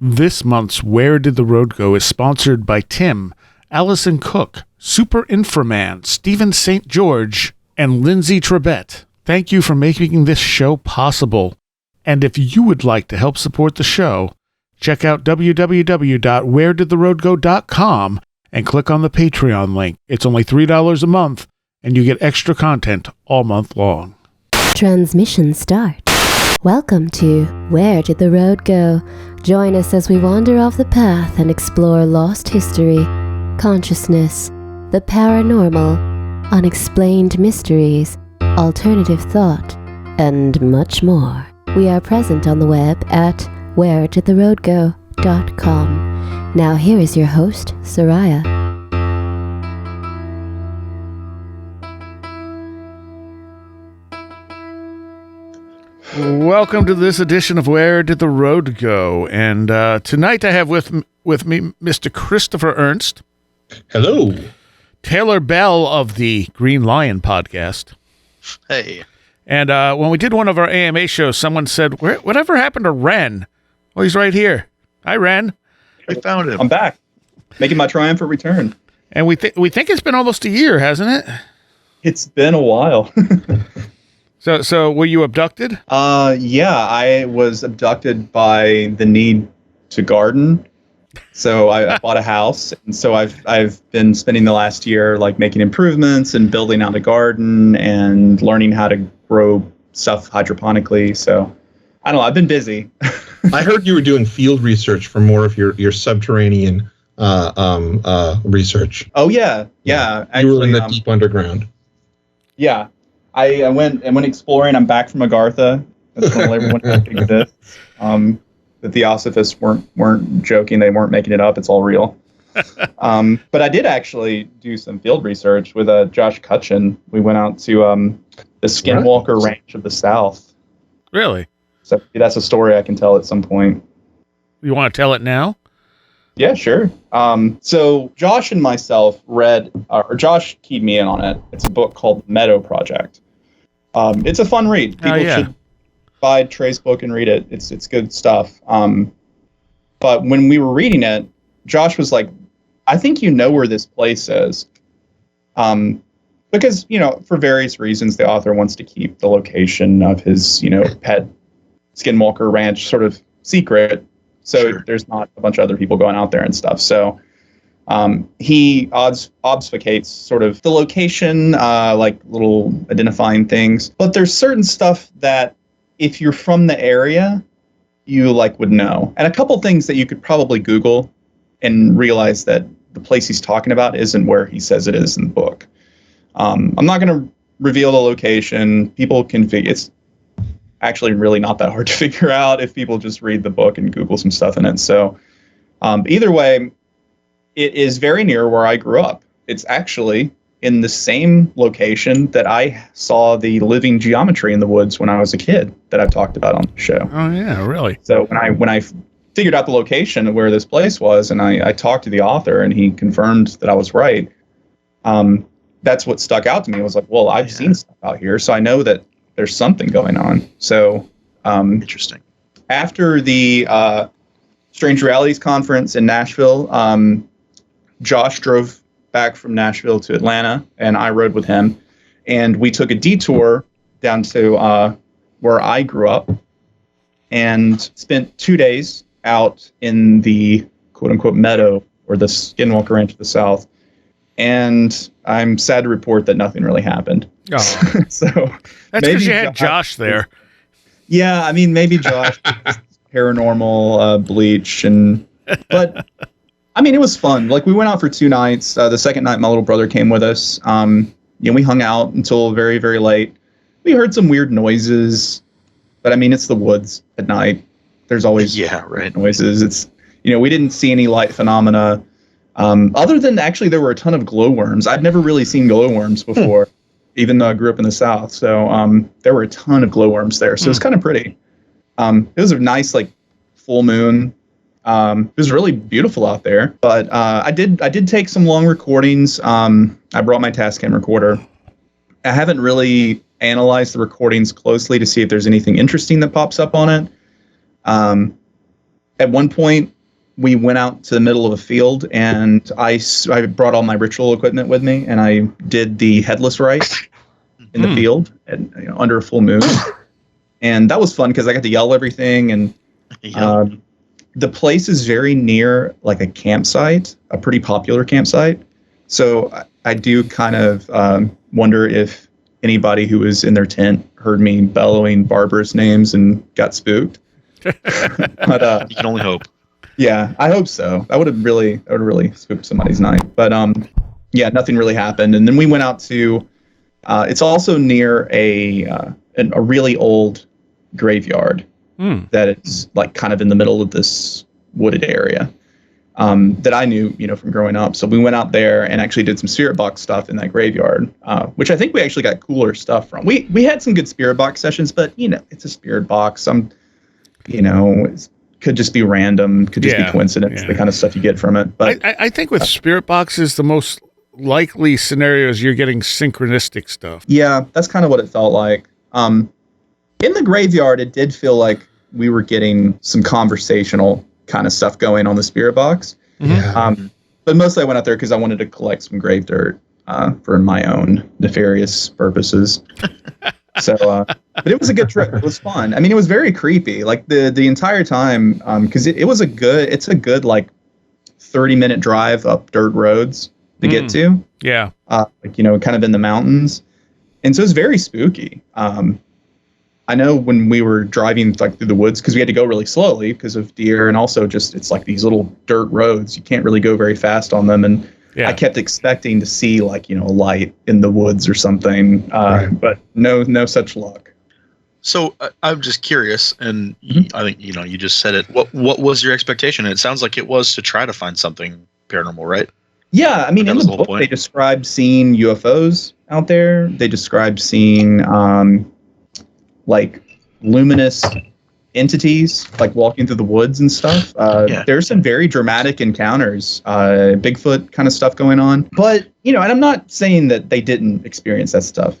This month's Where Did the Road Go is sponsored by Tim, Allison Cook, Super Inframan, Stephen St. George, and Lindsay Trebet. Thank you for making this show possible. And if you would like to help support the show, check out www.wheredidtheroadgo.com and click on the Patreon link. It's only $3 a month, and you get extra content all month long. Transmission start. Welcome to Where Did the Road Go? Join us as we wander off the path and explore lost history, consciousness, the paranormal, unexplained mysteries, alternative thought, and much more. We are present on the web at wheredidtheroadgo.com. Now here is your host, Soraya. Welcome to this edition of Where Did the Road Go? And tonight I have with me Mr. Christopher Ernst. Hello. Taylor Bell of the Green Lion podcast. Hey. And when we did one of our AMA shows, someone said, whatever happened to Ren? Well, he's right here. Hi, Ren. We found him. I'm back, making my triumphant return. And we think it's been almost a year, hasn't it? It's been a while. So were you abducted? Yeah, I was abducted by the need to garden. So I bought a house, and so I've been spending the last year like making improvements and building out a garden and learning how to grow stuff hydroponically. So I don't know, I've been busy. I heard you were doing field research for more of your subterranean research. Oh yeah. Actually, you were in the deep underground. Yeah. I went exploring. I'm back from Agartha. That's when everyone figured this. The Theosophists weren't joking. They weren't making it up. It's all real. But I did actually do some field research with Josh Cutchin. We went out to the Skinwalker Ranch of the South. Really? So that's a story I can tell at some point. You want to tell it now? Yeah, sure. So Josh and myself read, or Josh keyed me in on it. It's a book called Meadow Project. It's a fun read. People should buy Trey's book and read it. It's good stuff. But when we were reading it, Josh was like, I think you know where this place is. Because, for various reasons, the author wants to keep the location of his, pet Skinwalker Ranch sort of secret. So there's not a bunch of other people going out there and stuff. So he obfuscates sort of the location, like little identifying things. But there's certain stuff that if you're from the area, you would know. And a couple things that you could probably Google and realize that the place he's talking about isn't where he says it is in the book. I'm not going to reveal the location. People can figure it's actually really not that hard to figure out if people just read the book and Google some stuff in it. So either way, it is very near where I grew up. It's actually in the same location that I saw the living geometry in the woods when I was a kid that I've talked about on the show. Oh, yeah, really? So when I figured out the location of where this place was and I talked to the author and he confirmed that I was right, that's what stuck out to me. It was like, well, I've seen stuff out here, so I know that there's something going on. So interesting. After the Strange Realities Conference in Nashville, Josh drove back from Nashville to Atlanta, and I rode with him. And we took a detour down to where I grew up and spent 2 days out in the quote-unquote meadow, or the Skinwalker Ranch of the South. And I'm sad to report that nothing really happened. Oh. So that's because you had Josh there. Yeah, I mean, maybe Josh paranormal bleach, but I mean, it was fun. We went out for 2 nights. The second night, my little brother came with us. We hung out until very, very late. We heard some weird noises, but I mean, it's the woods at night. There's always noises. It's we didn't see any light phenomena. Other than actually, there were a ton of glowworms. I'd never really seen glowworms before, even though I grew up in the South. So there were a ton of glowworms there. So it's kind of pretty. It was a nice full moon. It was really beautiful out there. But I did take some long recordings. I brought my Tascam recorder. I haven't really analyzed the recordings closely to see if there's anything interesting that pops up on it. at one point, we went out to the middle of a field, and I brought all my ritual equipment with me, and I did the headless rite in the field and under a full moon. And that was fun because I got to yell everything. And the place is very near like a campsite, a pretty popular campsite. So I do kind of wonder if anybody who was in their tent heard me bellowing barbarous names and got spooked. But You can only hope. yeah, I hope so. That would have really spooked somebody's night. But yeah, nothing really happened. And then we went out to. It's also near a really old graveyard that is like kind of in the middle of this wooded area that I knew, from growing up. So we went out there and actually did some spirit box stuff in that graveyard, which I think we actually got cooler stuff from. We had some good spirit box sessions, but it's a spirit box. It could just be random, could just be coincidence, the kind of stuff you get from it. But I think with spirit boxes, the most likely scenarios you're getting synchronistic stuff. Yeah, that's kind of what it felt like. In the graveyard, it did feel like we were getting some conversational kind of stuff going on the spirit box. Yeah. But mostly I went out there because I wanted to collect some grave dirt for my own nefarious purposes. So, but it was a good trip. It was fun. I mean, it was very creepy. Like the entire time, because it's a good like 30-minute drive up dirt roads to get to. Yeah. Kind of in the mountains. And so it's very spooky. I know when we were driving like through the woods, because we had to go really slowly because of deer, and also just it's like these little dirt roads. You can't really go very fast on them. And I kept expecting to see like, a light in the woods or something, but no such luck. So I'm just curious, and I think, you just said it. What was your expectation? And it sounds like it was to try to find something paranormal, right? Yeah, I mean, in the book, they described seeing UFOs out there. They described seeing like luminous entities like walking through the woods and stuff. There's some very dramatic encounters, Bigfoot kind of stuff going on. But, and I'm not saying that they didn't experience that stuff.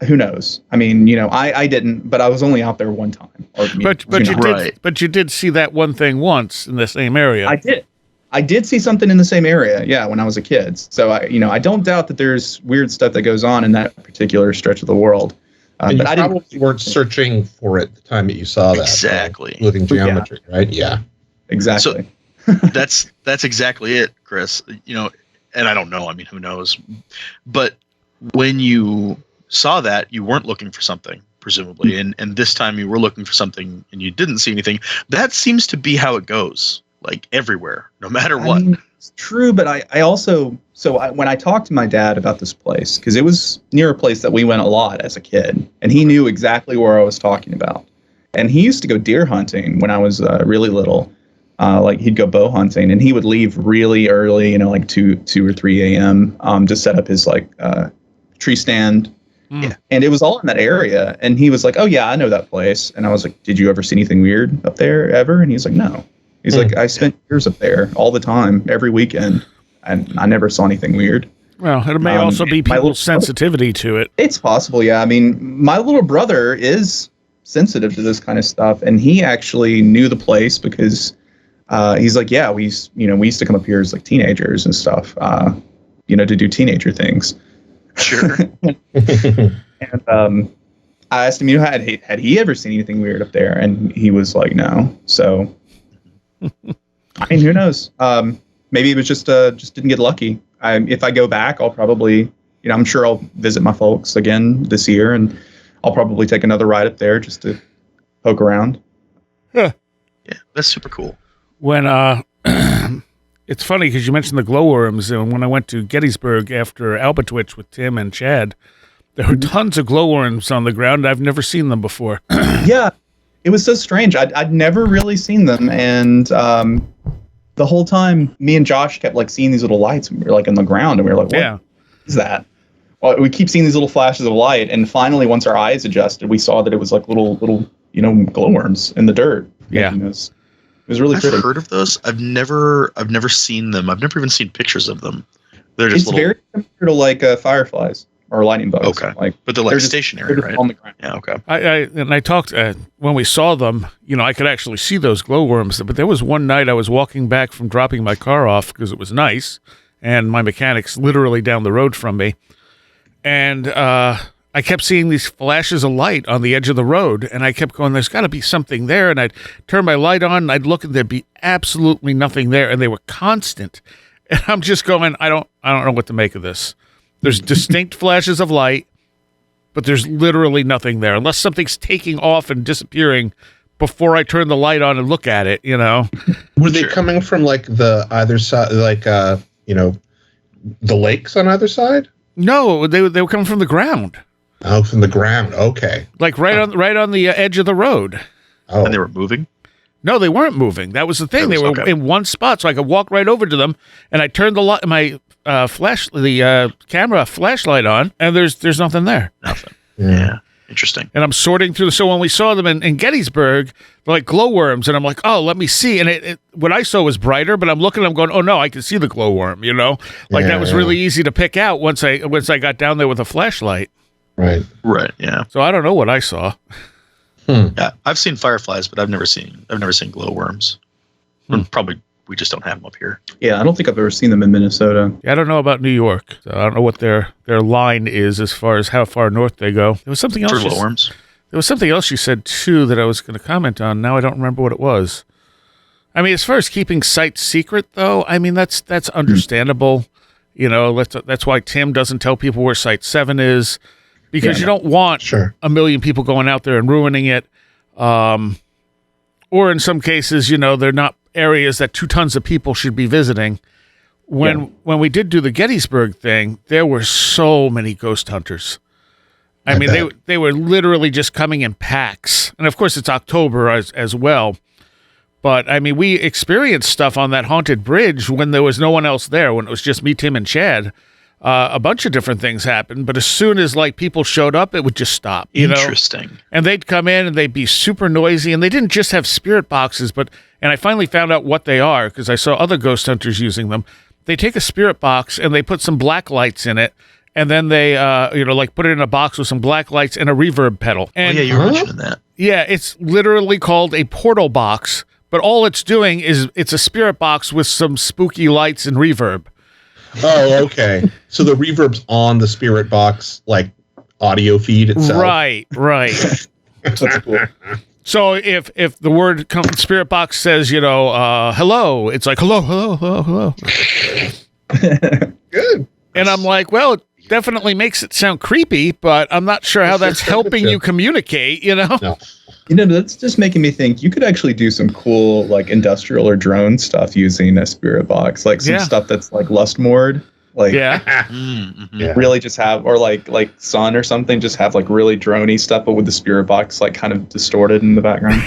Who knows? I mean, I didn't, but I was only out there one time. But you did see that one thing once in the same area. I did see something in the same area, when I was a kid. So I don't doubt that there's weird stuff that goes on in that particular stretch of the world. But I probably weren't searching for it the time that you saw that. Exactly. Living geometry, right? Yeah. Exactly. So that's exactly it, Chris. And I don't know. I mean, who knows? But when you saw that, you weren't looking for something, presumably, and this time you were looking for something and you didn't see anything. That seems to be how it goes, like everywhere, no matter what. I mean, it's true, but I also when I talked to my dad about this place, because it was near a place that we went a lot as a kid, and he knew exactly where I was talking about. And he used to go deer hunting when I was really little. Like he'd go bow hunting, and he would leave really early, like 2 or 3 a.m. To set up his like tree stand. Yeah. And it was all in that area. And he was like, "Oh yeah, I know that place." And I was like, "Did you ever see anything weird up there ever?" And he's like, "No." He's like, "I spent years up there all the time, every weekend, and I never saw anything weird." Well, it may also be people's sensitivity to it. It's possible, yeah. I mean, my little brother is sensitive to this kind of stuff, and he actually knew the place because he's like, "Yeah, we used to come up here as like teenagers and stuff, to do teenager things." Sure. And I asked him, had he ever seen anything weird up there? And he was like, "No." So. I mean, who knows? Maybe it was just didn't get lucky. If I go back, I'll probably, I'm sure I'll visit my folks again this year, and I'll probably take another ride up there just to poke around. Huh. Yeah, that's super cool. When it's funny because you mentioned the glowworms, and when I went to Gettysburg after Albatwitch with Tim and Chad, there were tons of glowworms on the ground. I've never seen them before. Yeah. It was so strange. I'd never really seen them, and the whole time, me and Josh kept like seeing these little lights. And we were like on the ground, and we were like, "What is that?" Well, we keep seeing these little flashes of light, and finally, once our eyes adjusted, we saw that it was like little glowworms in the dirt. Yeah, it was really pretty. I've heard of those. I've never seen them. I've never even seen pictures of them. They're just very similar to like fireflies. or lightning bugs. Okay. But they're like stationary, right? On the ground. Yeah. Okay. I talked when we saw them. I could actually see those glowworms. But there was one night I was walking back from dropping my car off because it was nice, and my mechanic's literally down the road from me, and I kept seeing these flashes of light on the edge of the road, and I kept going, there's got to be something there. And I'd turn my light on, and I'd look, and there'd be absolutely nothing there, and they were constant. And I'm just going, I don't know what to make of this. There's distinct flashes of light, but there's literally nothing there, unless something's taking off and disappearing before I turn the light on and look at it, Were they coming from like the either side, like the lakes on either side? No, they were coming from the ground. Oh, from the ground. Okay. Like right on the edge of the road. Oh. And they were moving? No, they weren't moving. That was the thing. They were in one spot, so I could walk right over to them, and I turned my camera flashlight on, and there's nothing there. Nothing. Yeah. Interesting. And I'm sorting through. So when we saw them in Gettysburg, they're like glowworms, and I'm like, oh, let me see. And what I saw was brighter, but I'm looking, I'm going, oh no, I can see the glowworm. That was really easy to pick out once I got down there with a flashlight. Right. Right. Yeah. So I don't know what I saw. Yeah, I've seen fireflies, but I've never seen glowworms. Probably we just don't have them up here. Yeah, I don't think I've ever seen them in Minnesota. Yeah, I don't know about New York. So I don't know what their line is as far as how far north they go. There was something else. For glowworms. There was something else you said too that I was going to comment on. Now I don't remember what it was. I mean, as far as keeping sites secret, though, I mean that's understandable. That's why Tim doesn't tell people where Site 7 is. Because you don't want a million people going out there and ruining it. Or in some cases, they're not areas that 2 tons of people should be visiting. When we did do the Gettysburg thing, there were so many ghost hunters. I mean, they were literally just coming in packs. And of course, it's October as well. But I mean, we experienced stuff on that haunted bridge when there was no one else there, when it was just me, Tim, and Chad. A bunch of different things happened, but as soon as people showed up, it would just stop. Interesting. And they'd come in and they'd be super noisy, and they didn't just have spirit boxes, and I finally found out what they are because I saw other ghost hunters using them. They take a spirit box and they put some black lights in it, and then they put it in a box with some black lights and a reverb pedal. And you were mentioning that. Yeah, it's literally called a portal box, but all it's doing is it's a spirit box with some spooky lights and reverb. Oh, okay. So the reverb's on the spirit box, like audio feed itself. Right. That's cool. So if the word spirit box says, hello, it's like hello. Good. And I'm like, well, it definitely makes it sound creepy, but I'm not sure how that's helping you communicate, No. That's just making me think you could actually do some cool like industrial or drone stuff using a spirit box, like some stuff that's like lust moored, like really just have, or like Sun or something, just have like really droney stuff, but with the spirit box like kind of distorted in the background.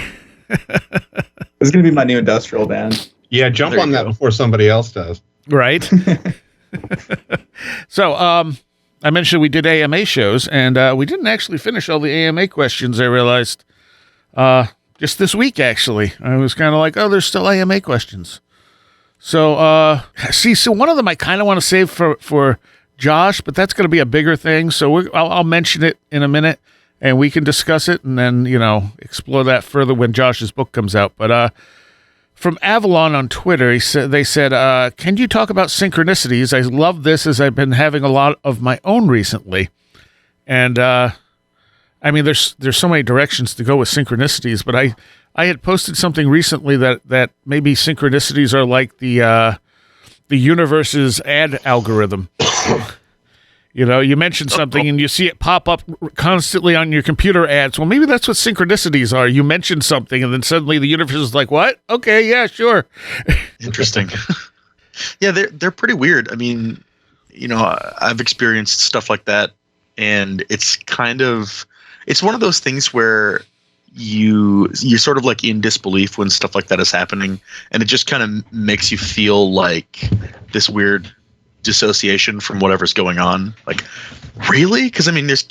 It's gonna be my new industrial band. Yeah, jump on that before somebody else does. Right. So, I mentioned we did AMA shows, and we didn't actually finish all the AMA questions, I realized. Just this week, actually. I was kind of like, oh, there's still AMA questions. So, so one of them I kind of want to save for Josh, but that's going to be a bigger thing. So I'll mention it in a minute, and we can discuss it, and then, explore that further when Josh's book comes out. But from Avalon on Twitter, they said, can you talk about synchronicities? I love this as I've been having a lot of my own recently. And, I mean, there's so many directions to go with synchronicities, but I had posted something recently that maybe synchronicities are like the universe's ad algorithm. You mention something and you see it pop up constantly on your computer ads. Well, maybe that's what synchronicities are. You mention something and then suddenly the universe is like, what? Okay, yeah, sure. Interesting. Yeah, they're pretty weird. I mean, I've experienced stuff like that, and it's it's one of those things where you're sort of like in disbelief when stuff like that is happening, and it just kind of makes you feel like this weird dissociation from whatever's going on. Like, really? Because I mean, there's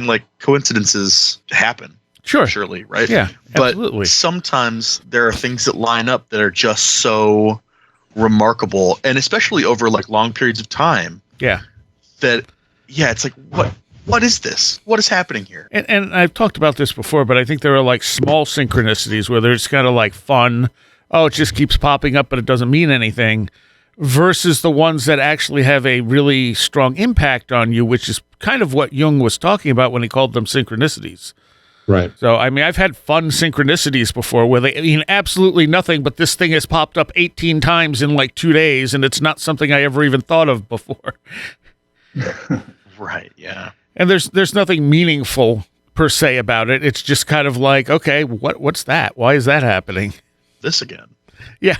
like coincidences happen. Sure. Surely, right? Yeah, but absolutely. Sometimes there are things that line up that are just so remarkable, and especially over like long periods of time. Yeah. That yeah, it's like, what is this? What is happening here? And I've talked about this before, but I think there are like small synchronicities where there's kind of like fun. Oh, it just keeps popping up, but it doesn't mean anything. Versus the ones that actually have a really strong impact on you, which is kind of what Jung was talking about when he called them synchronicities. Right. So, I mean, I've had fun synchronicities before where they mean absolutely nothing, but this thing has popped up 18 times in like 2 days, and it's not something I ever even thought of before. Right, yeah. And there's nothing meaningful per se about it. It's just kind of like, okay, what's that? Why is that happening? This again. Yeah.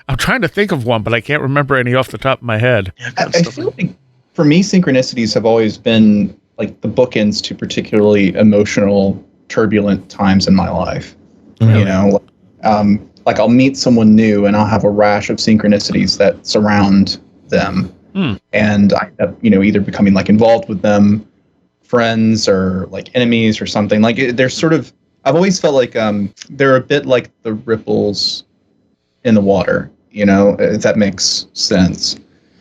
I'm trying to think of one, but I can't remember any off the top of my head. Yeah, I feel like for me, synchronicities have always been like the bookends to particularly emotional, turbulent times in my life. Really? You know, like I'll meet someone new and I'll have a rash of synchronicities that surround them. And I end up, either becoming like involved with them, friends or like enemies or something. Like they're sort of, I've always felt like they're a bit like the ripples in the water, if that makes sense.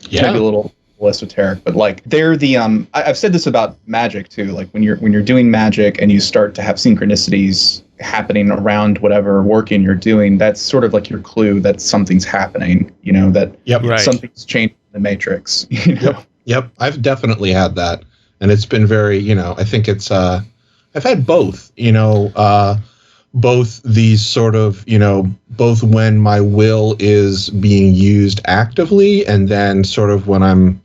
Yeah. Maybe a little esoteric, but like they're the I've said this about magic too. Like when you're doing magic and you start to have synchronicities happening around whatever working you're doing, that's sort of like your clue that something's happening, that Right. something's changed in the matrix. Yep. I've definitely had that. And it's been very, I think it's I've had both, both these sort of, both when my will is being used actively and then sort of when I'm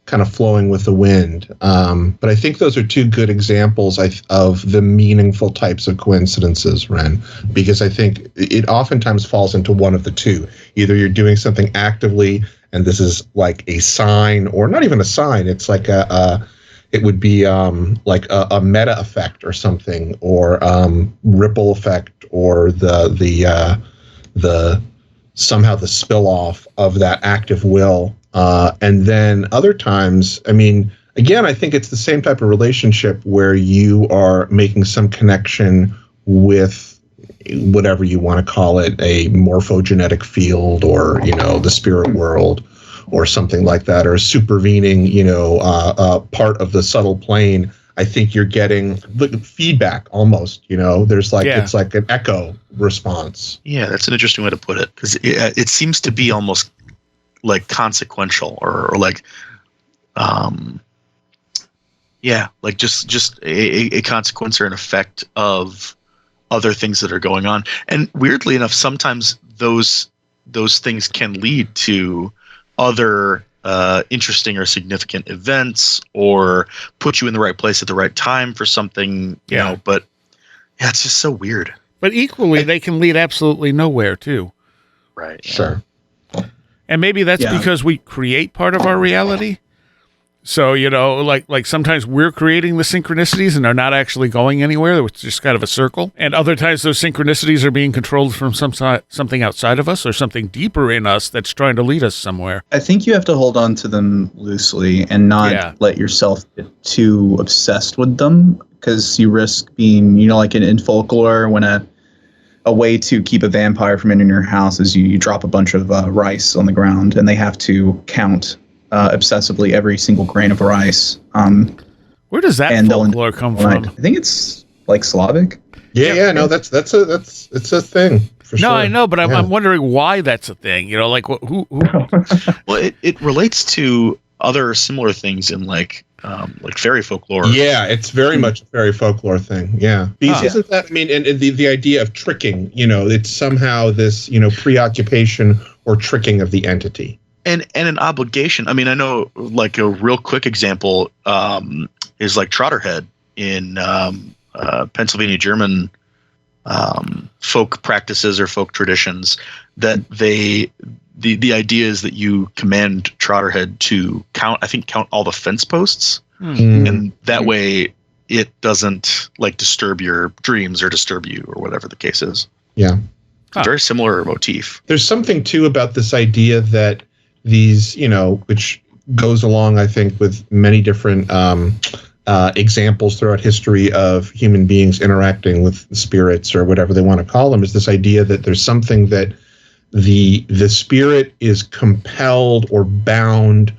kind of flowing with the wind. But I think those are two good examples of the meaningful types of coincidences, Ren, because I think it oftentimes falls into one of the two. Either you're doing something actively and this is like a sign, or not even a sign. It's like it would be like a meta effect or something, or ripple effect, or the somehow the spill off of that active will. And then other times, I mean, again, I think it's the same type of relationship where you are making some connection with whatever you want to call it, a morphogenetic field, or, the spirit world, or something like that, or a supervening, part of the subtle plane. I think you're getting the feedback almost, there's like, It's like an echo response. Yeah, that's an interesting way to put it, because it seems to be almost like consequential or like, like just a consequence or an effect of other things that are going on. And weirdly enough, sometimes those things can lead to other interesting or significant events, or put you in the right place at the right time for something, but it's just so weird. But equally, they can lead absolutely nowhere too. Right. Sure. And maybe that's because we create part of our reality. So, like sometimes we're creating the synchronicities and they're not actually going anywhere. It's just kind of a circle. And other times those synchronicities are being controlled from something outside of us, or something deeper in us that's trying to lead us somewhere. I think you have to hold on to them loosely and not let yourself get too obsessed with them, because you risk being, like in folklore, when a way to keep a vampire from entering your house is you drop a bunch of rice on the ground and they have to count obsessively every single grain of rice. Where does that folklore come from? I think it's like Slavic. Yeah. No, it's a thing. For sure. I know, but I'm wondering why that's a thing. Like who? Well, it relates to other similar things in like fairy folklore. Yeah, it's very much a fairy folklore thing. Yeah, because isn't that? I mean, and the idea of tricking. It's somehow this preoccupation or tricking of the entity. And an obligation. I mean, I know like a real quick example is like Trotterhead in Pennsylvania German folk practices or folk traditions, that the idea is that you command Trotterhead to count all the fence posts, and that way it doesn't like disturb your dreams or disturb you or whatever the case is. Yeah. It's a very similar motif. There's something too about this idea that these, which goes along, I think, with many different examples throughout history of human beings interacting with spirits or whatever they want to call them, is this idea that there's something that the spirit is compelled or bound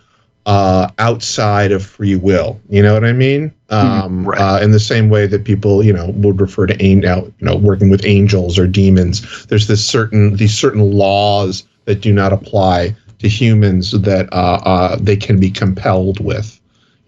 outside of free will. You know what I mean? Right. In the same way that people, would refer to working with angels or demons. There's these certain laws that do not apply to humans that they can be compelled with.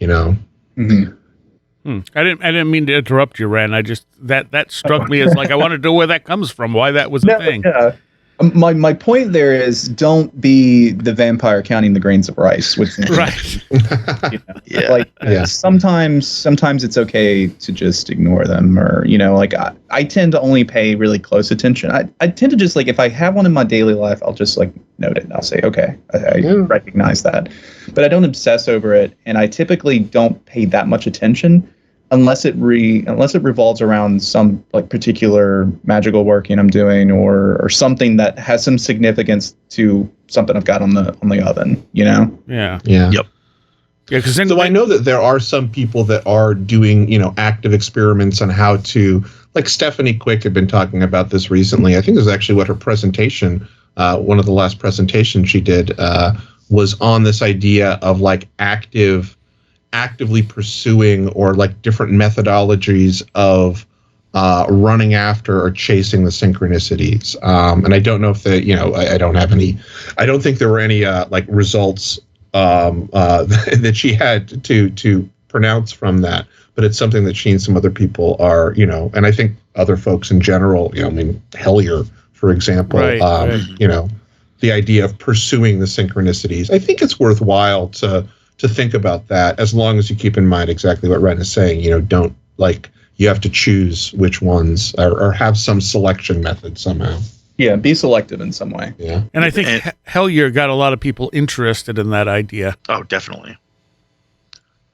Mm-hmm. I didn't mean to interrupt you, Ren. I just that struck me as like I wanted to know where that comes from, why that was a thing. Yeah. My point there is don't be the vampire counting the grains of rice, which Right. Sometimes it's okay to just ignore them, or I tend to only pay really close attention. I tend to just if I have one in my daily life, I'll just note it. I'll say, okay, I recognize that, but I don't obsess over it, and I typically don't pay that much attention unless it revolves around some particular magical working I'm doing, or something that has some significance to something I've got on the oven. Yeah. Yeah. Yep. Yeah, because so I know that there are some people that are doing, active experiments on how to, like Stephanie Quick had been talking about this recently. I think it was actually what her presentation, one of the last presentations she did, was on this idea of actively pursuing or different methodologies of running after or chasing the synchronicities. And I don't know if I don't think there were any results that she had to pronounce from that, but it's something that she and some other people are, and I think other folks in general, Hellier, for example, right. The idea of pursuing the synchronicities. I think it's worthwhile to think about that, as long as you keep in mind exactly what Ren is saying. Don't you have to choose which ones, or have some selection method somehow. Yeah, be selective in some way. Yeah. And I think Hellier got a lot of people interested in that idea. Oh, definitely.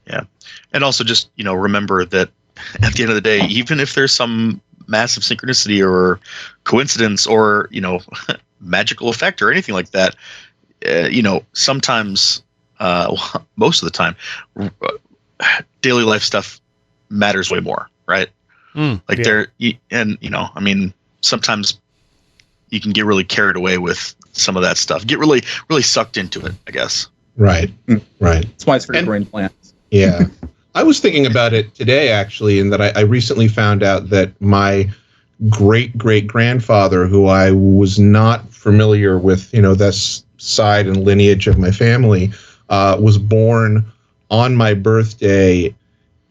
Yeah. And also just, remember that at the end of the day, even if there's some massive synchronicity or coincidence or, magical effect or anything like that, sometimes, most of the time, daily life stuff matters way more, right? Sometimes you can get really carried away with some of that stuff, get really, really sucked into it, I guess. Right. Right. That's why it's for your brain plants. Yeah. I was thinking about it today, actually, in that I recently found out that my great-great-grandfather, who I was not familiar with, this side and lineage of my family, was born on my birthday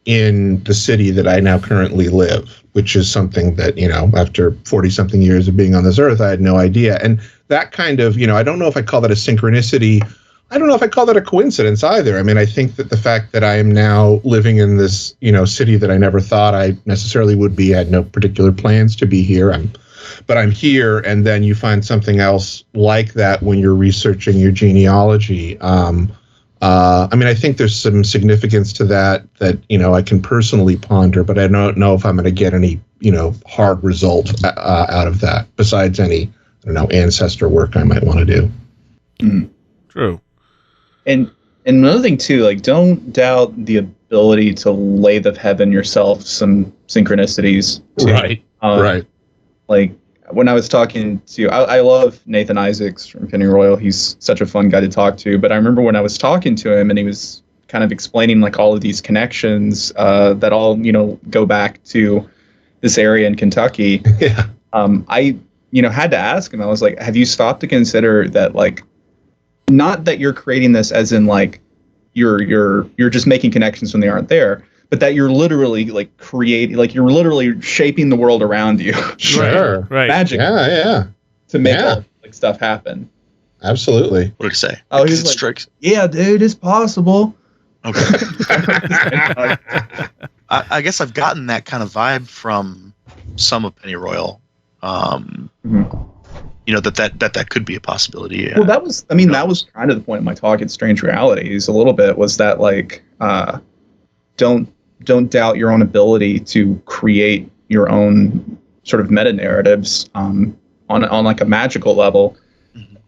in the city that I now currently live, which is something that, after 40-something years of being on this earth, I had no idea. And that kind of, I don't know if I call that a synchronicity. I don't know if I call that a coincidence either. I mean, I think that the fact that I am now living in this, city that I never thought I necessarily would be, I had no particular plans to be here. But I'm here, and then you find something else like that when you're researching your genealogy. I think there's some significance to that I can personally ponder, but I don't know if I'm going to get any, hard result out of that, besides any, ancestor work I might want to do. Mm. True. And another thing too, don't doubt the ability to lathe of heaven yourself some synchronicities too. Right. Right. When I was talking to, I love Nathan Isaacs from Pennyroyal. He's such a fun guy to talk to. But I remember when I was talking to him, and he was kind of explaining all of these connections that all go back to this area in Kentucky. Yeah. I had to ask him. I was like, have you stopped to consider that not that you're creating this as in you're just making connections when they aren't there, but that you're literally creating, you're literally shaping the world around you. Sure. Right. Magic. Yeah. To make all stuff happen. Absolutely. What did he say? Oh, he's yeah, dude, it's possible. Okay. I guess I've gotten that kind of vibe from some of Pennyroyal. That could be a possibility. Well, that was kind of the point of my talk at Strange Realities a little bit, was that don't doubt your own ability to create your own sort of meta narratives on a magical level,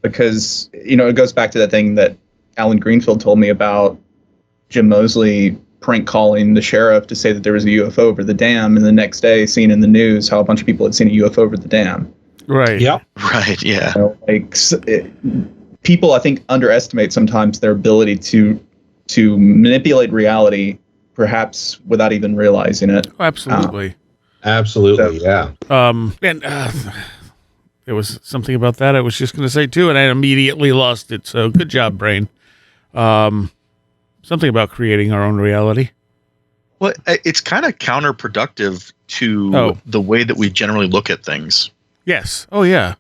because it goes back to that thing that Alan Greenfield told me about Jim Moseley prank calling the sheriff to say that there was a UFO over the dam, and the next day seeing in the news how a bunch of people had seen a UFO over the dam. Right. Yep. Right. Yeah. People, I think, underestimate sometimes their ability to to manipulate reality, perhaps without even realizing it. Oh, absolutely. Absolutely, yeah. And there was something about that I was just going to say too, and I immediately lost it. So good job, brain. Something about creating our own reality. Well, it's kind of counterproductive to the way that we generally look at things. Yes. Oh, yeah.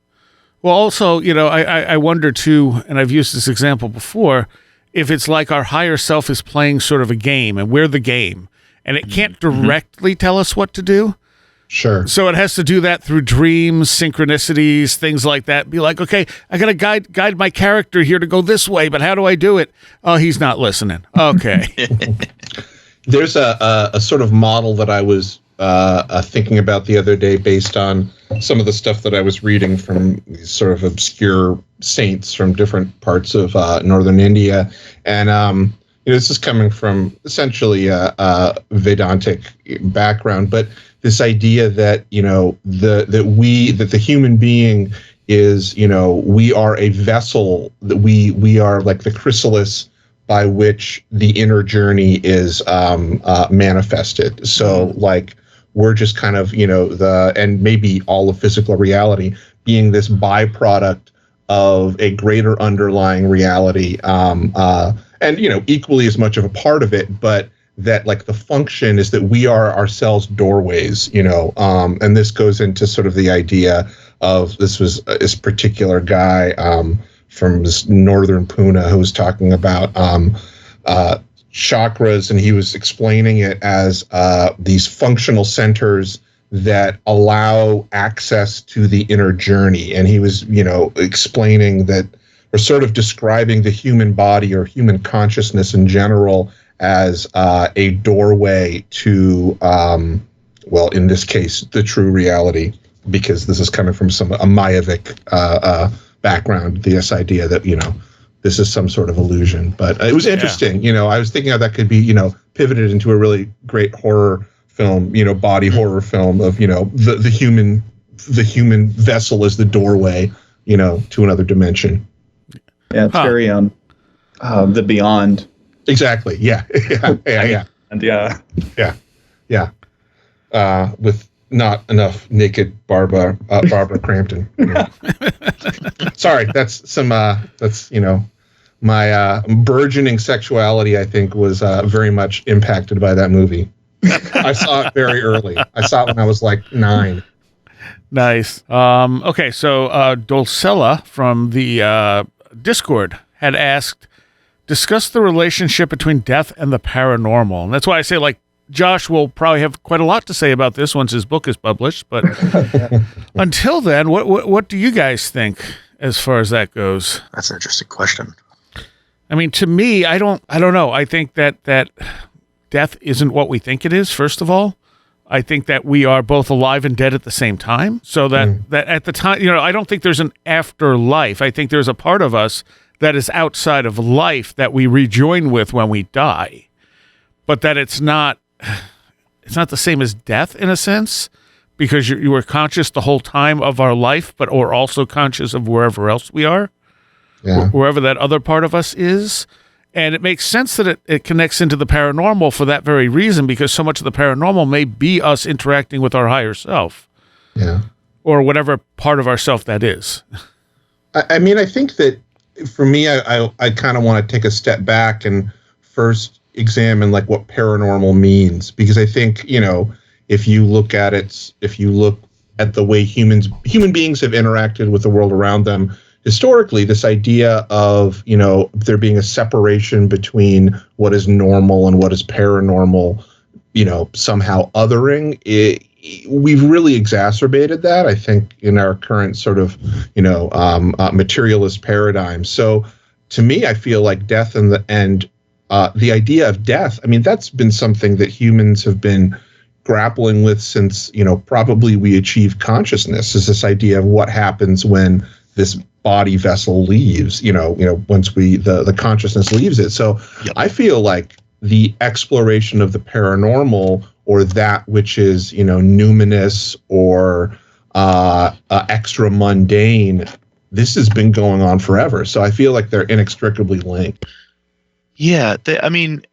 Well, also, I wonder too, and I've used this example before, if it's like our higher self is playing sort of a game and we're the game, and it can't directly tell us what to do. Sure. So it has to do that through dreams, synchronicities, things like that. Be like, okay, I got to guide my character here to go this way, but how do I do it? Oh, he's not listening. Okay. There's a sort of model that I was thinking about the other day based on some of the stuff that I was reading from these sort of obscure saints from different parts of northern India. And this is coming from essentially a Vedantic background, but this idea that that the human being is we are a vessel, that we are like the chrysalis by which the inner journey is manifested. So like we're just kind of and maybe all of physical reality being this byproduct of a greater underlying reality, and equally as much of a part of it, but that like the function is that we are ourselves doorways, and this goes into sort of the idea of this particular guy from this northern Pune who was talking about chakras, and he was explaining it as these functional centers that allow access to the inner journey. And he was, explaining that, or sort of describing the human body or human consciousness in general as a doorway to, in this case, the true reality, because this is coming from a Mayavic background, this idea that, this is some sort of illusion. But it was interesting. I was thinking how that could be, pivoted into a really great horror film, body horror film of, the human vessel as the doorway, to another dimension. Yeah, it's very the beyond. Exactly. Yeah. Yeah. And with not enough naked Barbara Crampton. Sorry, that's my burgeoning sexuality, I think, was very much impacted by that movie. I saw it very early. I saw it when I was like 9. Nice. Okay, so Dulcella from the Discord had asked, discuss the relationship between death and the paranormal. And that's why I say, like, Josh will probably have quite a lot to say about this once his book is published. But until then, what do you guys think as far as that goes? That's an interesting question. I mean, to me, I don't know. I think that death isn't what we think it is, first of all. I think that we are both alive and dead at the same time. So that at the time, I don't think there's an afterlife. I think there's a part of us that is outside of life that we rejoin with when we die. But that it's not the same as death in a sense, because you were conscious the whole time of our life, but we're also conscious of wherever else we are, wherever that other part of us is. And it makes sense that it connects into the paranormal for that very reason, because so much of the paranormal may be us interacting with our higher self. Yeah. Or whatever part of ourself that is. I mean, I think that for me, I kind of want to take a step back and first examine like what paranormal means, because I think, if you look at the way human beings have interacted with the world around them, historically, this idea of, there being a separation between what is normal and what is paranormal, somehow othering, we've really exacerbated that, I think, in our current sort of, materialist paradigm. So to me, I feel like death and the idea of death, I mean, that's been something that humans have been grappling with since, probably we achieved consciousness, is this idea of what happens when this body vessel leaves, once the consciousness leaves it. So I feel like the exploration of the paranormal, or that which is, numinous or extra mundane, this has been going on forever. So I feel like they're inextricably linked. Yeah, I mean,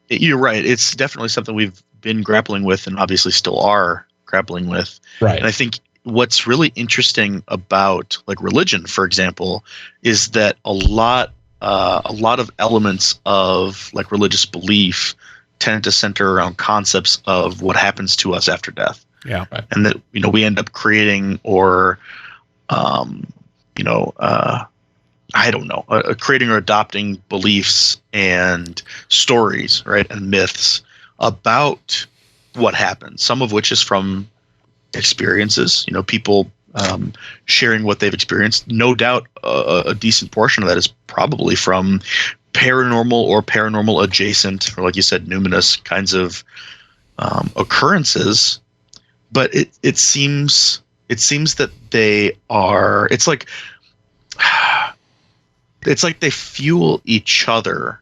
you're right. It's definitely something we've been grappling with, and obviously still are grappling with. Right. And I think what's really interesting about like religion, for example, is that a lot of elements of like religious belief tend to center around concepts of what happens to us after death. Yeah. Right. And that, we end up creating or, I don't know, creating or adopting beliefs and stories, right, and myths about what happens. Some of which is from experiences, people sharing what they've experienced. No doubt, a decent portion of that is probably from paranormal or paranormal adjacent, or like you said, numinous kinds of occurrences. But it seems that they are. It's like they fuel each other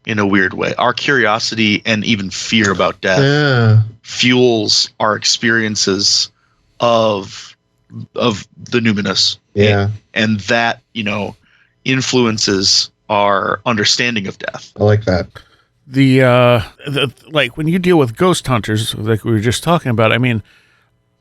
in a weird way. Our curiosity and even fear about death fuels our experiences of the numinous. Yeah. And that, influences our understanding of death. I like that. The like when you deal with ghost hunters, like we were just talking about, I mean,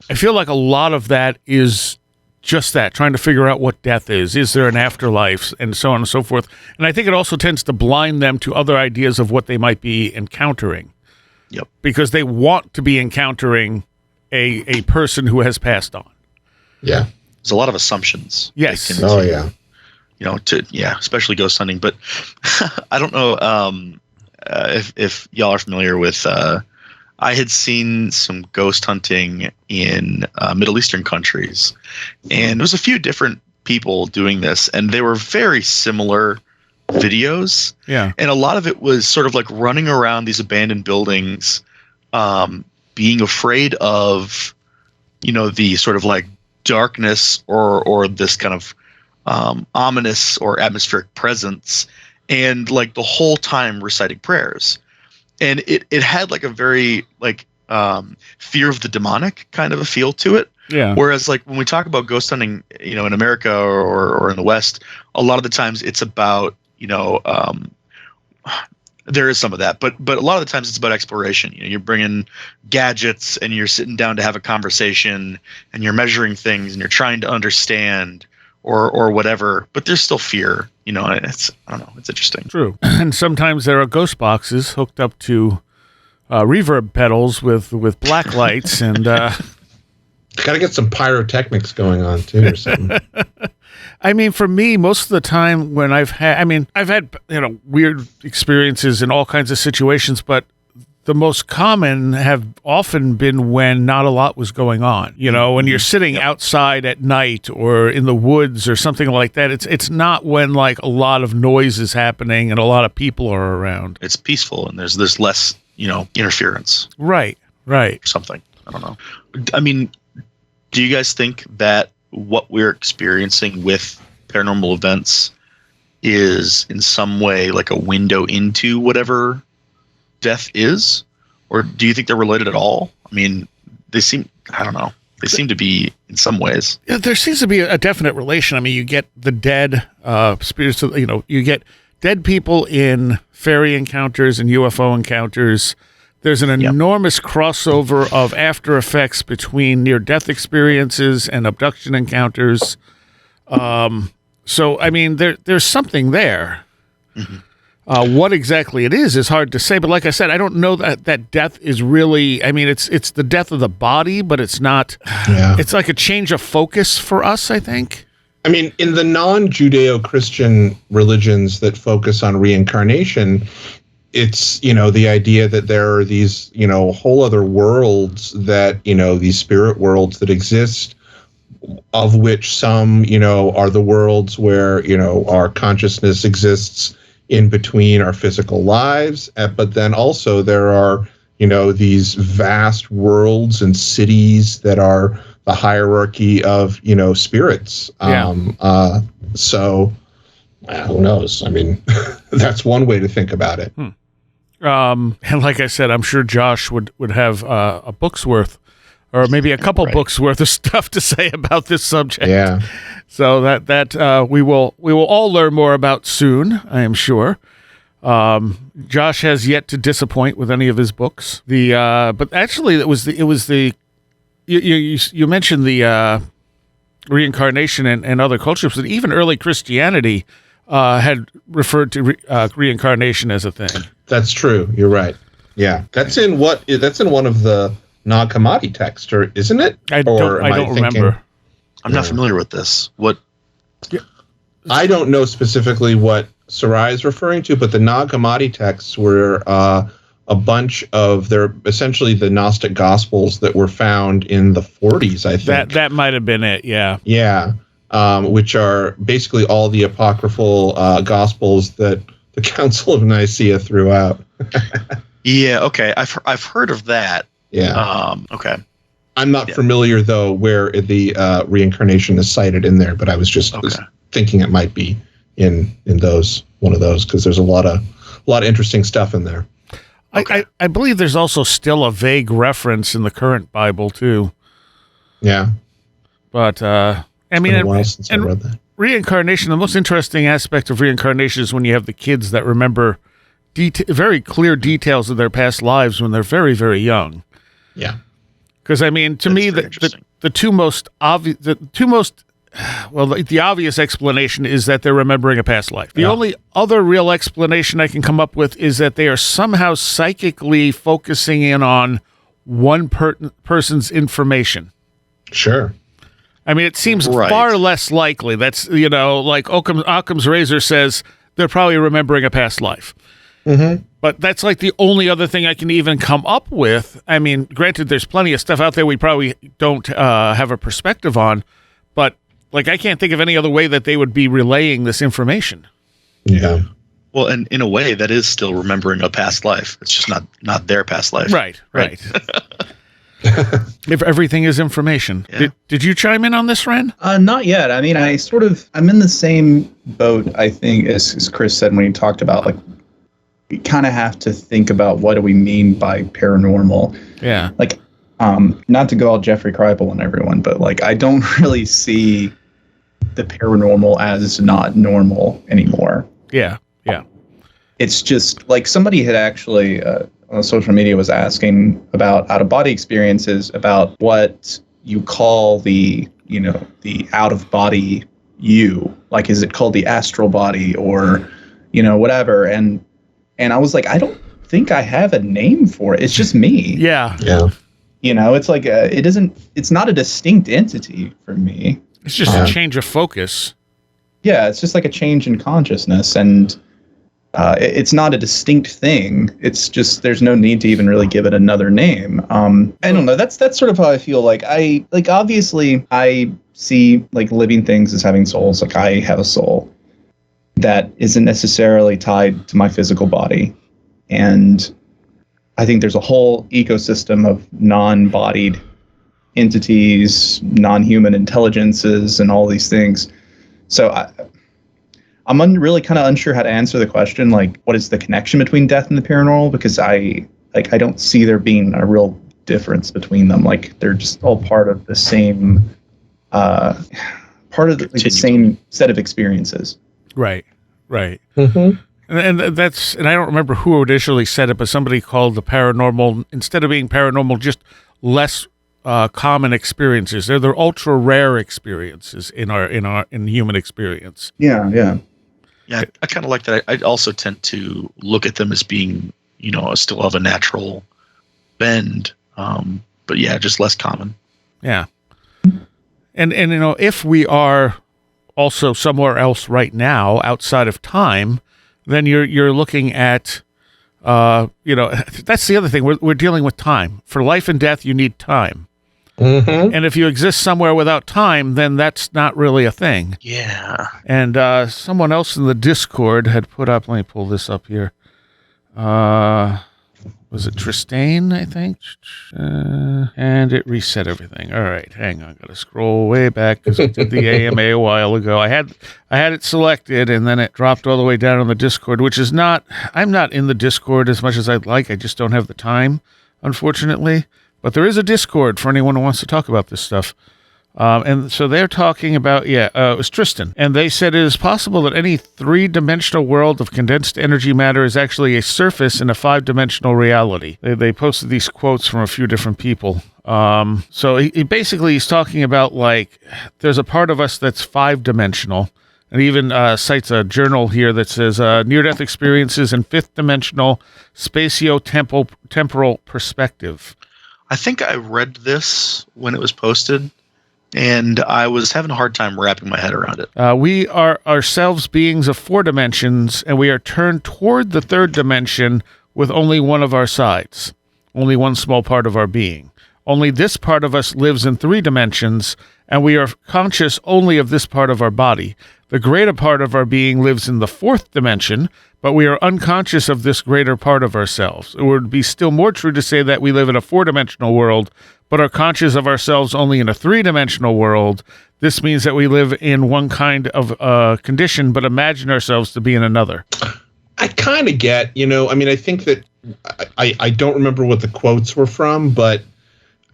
I feel like a lot of that is just that, trying to figure out what death is. Is there an afterlife, and so on and so forth. And I think it also tends to blind them to other ideas of what they might be encountering. Yep. Because they want to be encountering a person who has passed on. Yeah. There's a lot of assumptions. Yes. baked into, Oh yeah. Especially ghost hunting. But I don't know if y'all are familiar with. I had seen some ghost hunting in Middle Eastern countries, and there was a few different people doing this, and they were very similar videos. Yeah. And a lot of it was sort of like running around these abandoned buildings, being afraid of, the sort of like darkness or this kind of ominous or atmospheric presence, and like the whole time reciting prayers. And it had like a very like fear of the demonic kind of a feel to it. Yeah. Whereas like when we talk about ghost hunting, in America or in the West, a lot of the times it's about, there is some of that, but a lot of the times it's about exploration. You're bringing gadgets and you're sitting down to have a conversation and you're measuring things and you're trying to understand or whatever, but there's still fear, I don't know, it's interesting. True. And sometimes there are ghost boxes hooked up to reverb pedals with black lights and got to get some pyrotechnics going on too or something. I mean, for me, most of the time when I've had weird experiences in all kinds of situations, but the most common have often been when not a lot was going on. When you're sitting outside at night or in the woods or something like that. It's not when like a lot of noise is happening and a lot of people are around. It's peaceful and there's less, interference. Right. Or something. I don't know. I mean, do you guys think that what we're experiencing with paranormal events is in some way like a window into whatever death is, or do you think they're related at all? I mean, they seem to be in some ways. Yeah, there seems to be a definite relation. I mean, you get the dead spirits, you get dead people in fairy encounters and UFO encounters. There's an enormous crossover of after effects between near-death experiences and abduction encounters. So, I mean, there's something there. Mm-hmm. What exactly it is hard to say, but like I said, I don't know that death is really. I mean, it's the death of the body, but it's not. Yeah. It's like a change of focus for us, I think. I mean, in the non-Judeo-Christian religions that focus on reincarnation, it's the idea that there are these whole other worlds that these spirit worlds that exist, of which some are the worlds where our consciousness exists in between our physical lives, but then also there are these vast worlds and cities that are the hierarchy of spirits. So who knows? I mean, that's one way to think about it. And like I said, I'm sure Josh would have a book's worth, or maybe a couple books worth of stuff to say about this subject. Yeah. So that we will all learn more about soon, I am sure. Josh has yet to disappoint with any of his books. But actually, it was the you mentioned the reincarnation and other cultures, and even early Christianity had referred to reincarnation as a thing. That's true. You're right. Yeah, that's in one of the Nag Hammadi texts, or isn't it? I don't remember. I'm not familiar with this. What? I don't know specifically what Sarai is referring to, but the Nag Hammadi texts were a bunch of they're essentially the Gnostic Gospels that were found in the 40s, I think. That might have been it, yeah. Yeah, which are basically all the apocryphal Gospels that the Council of Nicaea threw out. Yeah, okay. I've heard of that. Yeah. Okay. I'm not familiar, though, where the reincarnation is cited in there, but I was just thinking it might be in one of those, because there's a lot of interesting stuff in there. Okay. I believe there's also still a vague reference in the current Bible too. Yeah, but I mean, been a while since I read that. Reincarnation. The most interesting aspect of reincarnation is when you have the kids that remember very clear details of their past lives when they're very, very young. Yeah, because I mean, to me, the two most obvious, the obvious explanation is that they're remembering a past life. The only other real explanation I can come up with is that they are somehow psychically focusing in on one person's information. Sure. I mean, it seems far less likely. That's, like Occam's razor says, they're probably remembering a past life. Mm-hmm. But that's like the only other thing I can even come up with. I mean, granted, there's plenty of stuff out there we probably don't have a perspective on, but like, I can't think of any other way that they would be relaying this information. Yeah. Well, and in a way, that is still remembering a past life. It's just not their past life. Right. If everything is information. Yeah. Did you chime in on this, Ren? Not yet. I mean, I'm in the same boat, I think, as Chris said when he talked about, like, we kind of have to think about what do we mean by paranormal. Yeah. Like, not to go all Jeffrey Kripal on everyone, but, like, I don't really see the paranormal as not normal anymore. Yeah. It's just like somebody had actually on social media was asking about out-of-body experiences, about what you call the out-of-body you. Like, is it called the astral body or, whatever? And I was like, I don't think I have a name for it. It's just me. Yeah. It's like it's not a distinct entity for me. It's just a change of focus. Yeah, it's just like a change in consciousness, and it's not a distinct thing. It's just there's no need to even really give it another name. I don't know. That's sort of how I feel. Like obviously I see like living things as having souls. Like I have a soul that isn't necessarily tied to my physical body, and I think there's a whole ecosystem of non-bodied entities, non-human intelligences, and all these things. So I'm really kind of unsure how to answer the question, like, what is the connection between death and the paranormal? Because I don't see there being a real difference between them. Like, they're just all part of the same, the same set of experiences. Right. Mm-hmm. And I don't remember who initially said it, but somebody called the paranormal, instead of being paranormal, just less common experiences. They're ultra rare experiences in human experience. Yeah. Yeah, I kind of like that. I also tend to look at them as being, still of a natural bend, but yeah, just less common. Yeah, and if we are also somewhere else right now outside of time, then you're looking at, that's the other thing. We're dealing with time. For life and death, you need time. Mm-hmm. And if you exist somewhere without time, then that's not really a thing. Yeah. And someone else in the Discord had put up, let me pull this up here. Was it Tristane, I think? And it reset everything. All right, hang on. Got to scroll way back because I did the AMA a while ago. I had it selected, and then it dropped all the way down on the Discord, which is not... I'm not in the Discord as much as I'd like. I just don't have the time, unfortunately. But there is a Discord for anyone who wants to talk about this stuff. And so they're talking about, it was Tristan. And they said it is possible that any three-dimensional world of condensed energy matter is actually a surface in a five-dimensional reality. They posted these quotes from a few different people. So he basically he's talking about, like, there's a part of us that's five-dimensional. And even cites a journal here that says near-death experiences in fifth-dimensional spatio-temporal perspective. I think I read this when it was posted, and I was having a hard time wrapping my head around it. We are ourselves beings of four dimensions, and we are turned toward the third dimension with only one of our sides, only one small part of our being. Only this part of us lives in three dimensions, and we are conscious only of this part of our body. The greater part of our being lives in the fourth dimension, but we are unconscious of this greater part of ourselves. It would be still more true to say that we live in a four-dimensional world, but are conscious of ourselves only in a three-dimensional world. This means that we live in one kind of condition, but imagine ourselves to be in another. I kind of get, I think that I don't remember what the quotes were from, but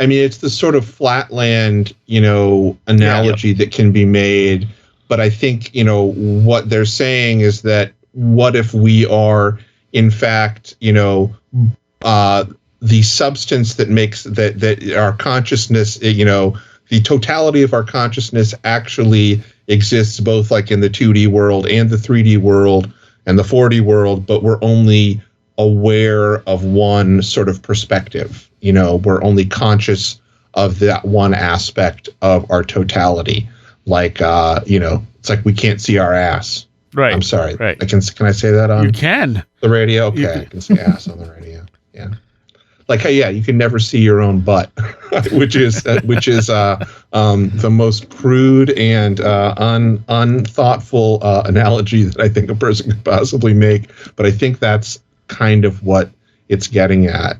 I mean, it's the sort of flatland, analogy that can be made. But I think, what they're saying is that what if we are, in fact, the substance that makes that our consciousness, the totality of our consciousness actually exists both like in the 2D world and the 3D world and the 4D world, but we're only aware of one sort of perspective. We're only conscious of that one aspect of our totality. Like, it's like we can't see our ass. Right. I'm sorry. Right. Can I say that on You can. the radio? Okay, I can say ass on the radio. Yeah. Like, hey, yeah, you can never see your own butt, which is the most crude and unthoughtful analogy that I think a person could possibly make. But I think that's kind of what it's getting at.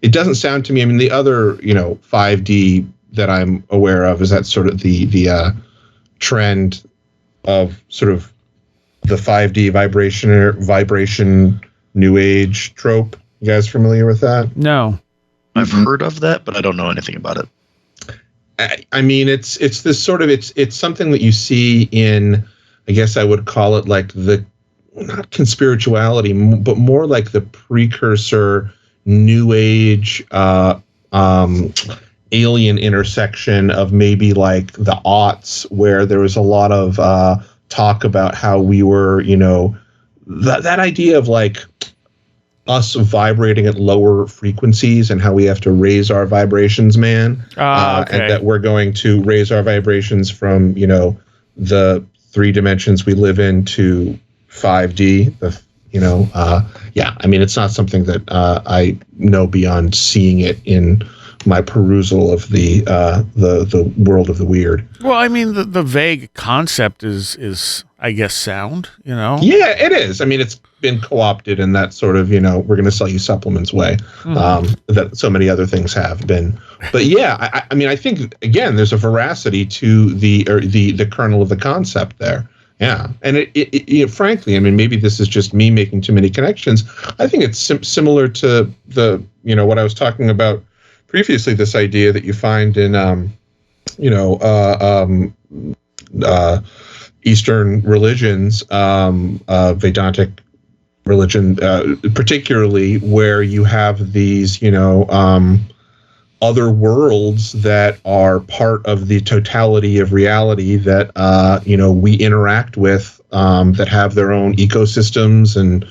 It doesn't sound to me. I mean, the other 5D that I'm aware of is that sort of the trend of sort of the 5D vibration new age trope. You guys familiar with that? No. I've heard of that, but I don't know anything about it. I mean, it's this sort of it's something that you see in, I guess I would call it like the not conspirituality, but more like the precursor new age alien intersection of maybe like the aughts, where there was a lot of talk about how we were, that idea of like us vibrating at lower frequencies and how we have to raise our vibrations, man. Okay. And that we're going to raise our vibrations from, the three dimensions we live in to 5D. I mean, it's not something that I know beyond seeing it in my perusal of the world of the weird. Well, I mean, the vague concept is I guess sound, Yeah, it is. I mean, it's been co-opted in that sort of, we're going to sell you supplements way, that so many other things have been. But yeah, I mean, I think again, there's a veracity to the kernel of the concept there. Yeah, and it frankly, I mean, maybe this is just me making too many connections. I think it's similar to the, what I was talking about previously, this idea that you find in, Eastern religions, Vedantic religion, particularly, where you have these, other worlds that are part of the totality of reality that, we interact with, that have their own ecosystems and,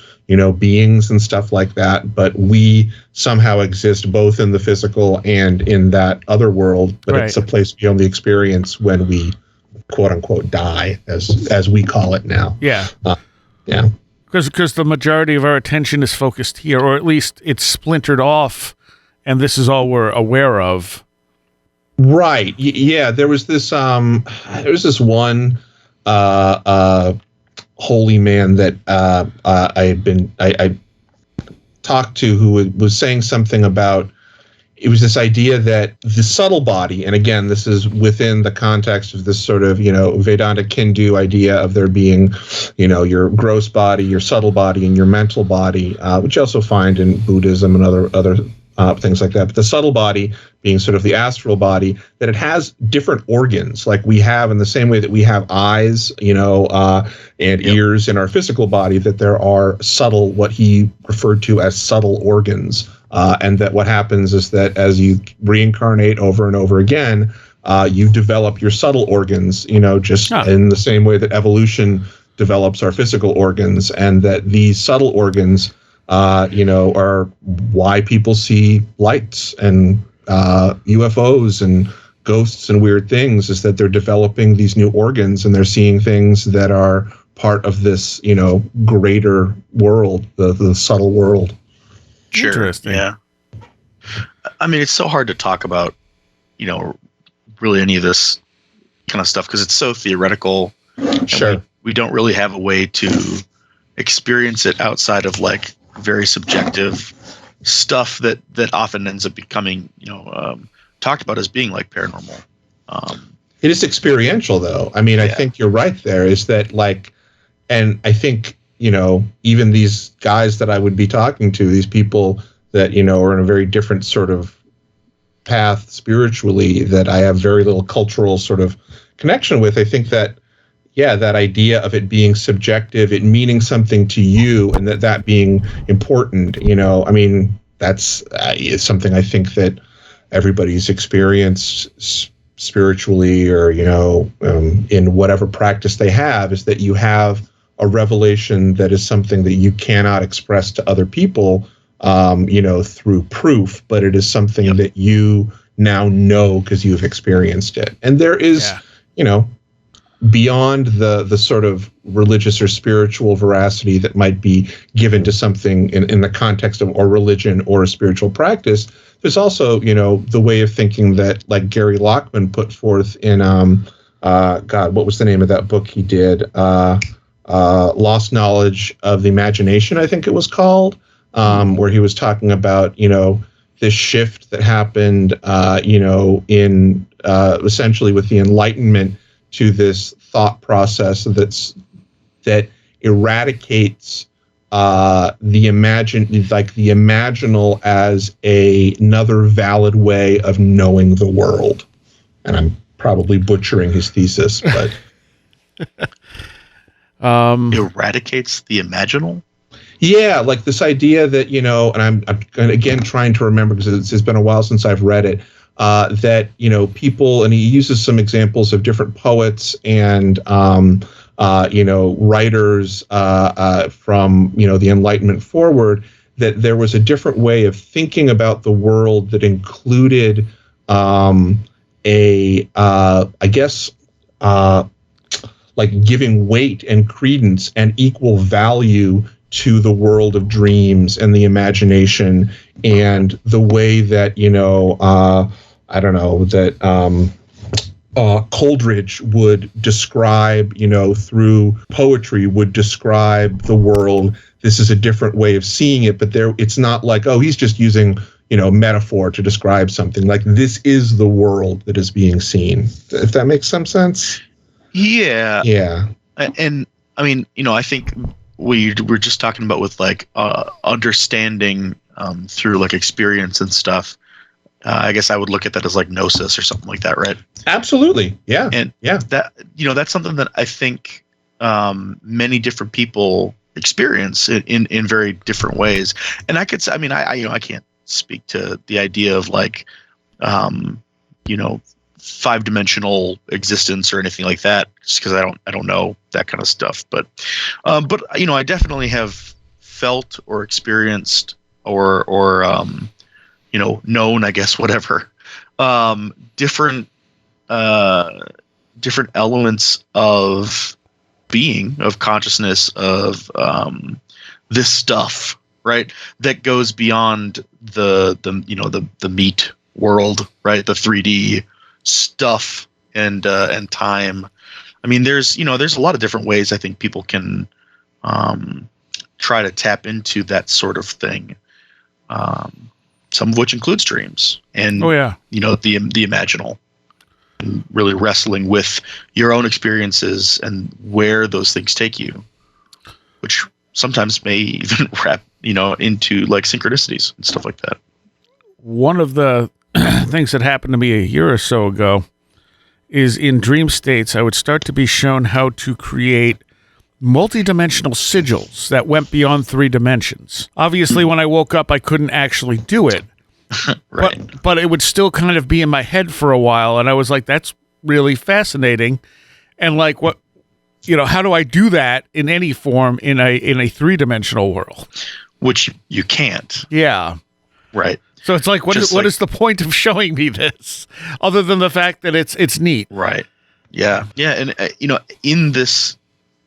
beings and stuff like that. But we somehow exist both in the physical and in that other world. But It's a place we only experience when we, quote unquote, die, as we call it now. Yeah. Yeah. Because the majority of our attention is focused here, or at least it's splintered off, and this is all we're aware of. Right. Yeah. There was this one holy man that I talked to who was saying something about, it was this idea that the subtle body, and again, this is within the context of this sort of, Vedanta Hindu idea of there being, your gross body, your subtle body, and your mental body, which you also find in Buddhism and other things like that. But the subtle body being sort of the astral body, that it has different organs, like we have in the same way that we have eyes, and ears in our physical body, that there are subtle, what he referred to as subtle organs. And that what happens is that as you reincarnate over and over again, you develop your subtle organs, just in the same way that evolution develops our physical organs, and that these subtle organs, are why people see lights and UFOs and ghosts and weird things, is that they're developing these new organs and they're seeing things that are part of this, greater world, the subtle world. Sure. Interesting. Yeah. I mean, it's so hard to talk about, really any of this kind of stuff because it's so theoretical. Sure. We don't really have a way to experience it outside of like very subjective stuff that often ends up becoming, talked about as being like paranormal. It is experiential, though. I mean, I think you're right there, is that like, and I think, even these guys that I would be talking to, these people that, are in a very different sort of path spiritually that I have very little cultural sort of connection with, I think that, that idea of it being subjective, it meaning something to you, and that being important, I mean, that's is something I think that everybody's experienced spiritually or, in whatever practice they have, is that you have a revelation that is something that you cannot express to other people, through proof, but it is something that you now know because you've experienced it. And there is, beyond the sort of religious or spiritual veracity that might be given to something in the context of or religion or a spiritual practice, there's also, the way of thinking that like Gary Lockman put forth in, what was the name of that book he did? Lost Knowledge of the Imagination, I think it was called, where he was talking about, this shift that happened, in essentially with the Enlightenment to this thought process that eradicates the imaginal as another valid way of knowing the world. And I'm probably butchering his thesis, but eradicates the imaginal. Yeah, like this idea that, and I'm again trying to remember because it's been a while since I've read it, that, people, and he uses some examples of different poets and, writers from, the Enlightenment forward, that there was a different way of thinking about the world that included like giving weight and credence and equal value to the world of dreams and the imagination, and the way that, Coleridge would describe, through poetry, would describe the world. This is a different way of seeing it, but it's not like, oh, he's just using, metaphor to describe something. Like, this is the world that is being seen. If that makes some sense. Yeah. Yeah. And I mean, I think we were just talking about with like understanding through like experience and stuff. I guess I would look at that as like gnosis or something like that, right? Absolutely. Yeah. And that, that's something that I think many different people experience in very different ways. And I could say, I mean, I can't speak to the idea of like, 5-dimensional existence or anything like that, just because I don't know that kind of stuff. But I definitely have felt or experienced or known, I guess, whatever, different elements of being, of consciousness, of this stuff, right? That goes beyond the meat world, right? The 3D stuff and time. I mean, there's a lot of different ways I think people can try to tap into that sort of thing. Some of which includes dreams and the imaginal, and really wrestling with your own experiences and where those things take you, which sometimes may even wrap into like synchronicities and stuff like that. one of the things that happened to me a year or so ago is in dream states, I would start to be shown how to create multidimensional sigils that went beyond 3 dimensions. Obviously, when I woke up, I couldn't actually do it. Right. But it would still kind of be in my head for a while, and I was like, that's really fascinating. And like, what, how do I do that in any form in a 3-dimensional world? Which you can't. Yeah. Right. So it's like, what is the point of showing me this, other than the fact that it's neat? Right. Yeah. Yeah. And in this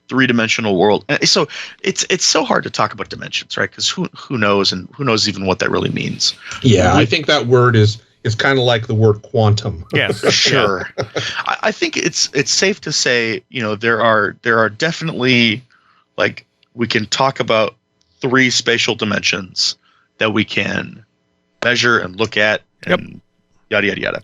3-dimensional world, so it's so hard to talk about dimensions, right? Because who knows, and who knows even what that really means. Yeah, I think that word is kind of like the word quantum. Yes, sure. I think it's safe to say, there are definitely, like, we can talk about 3 spatial dimensions that we can measure and look at, and yada yada yada.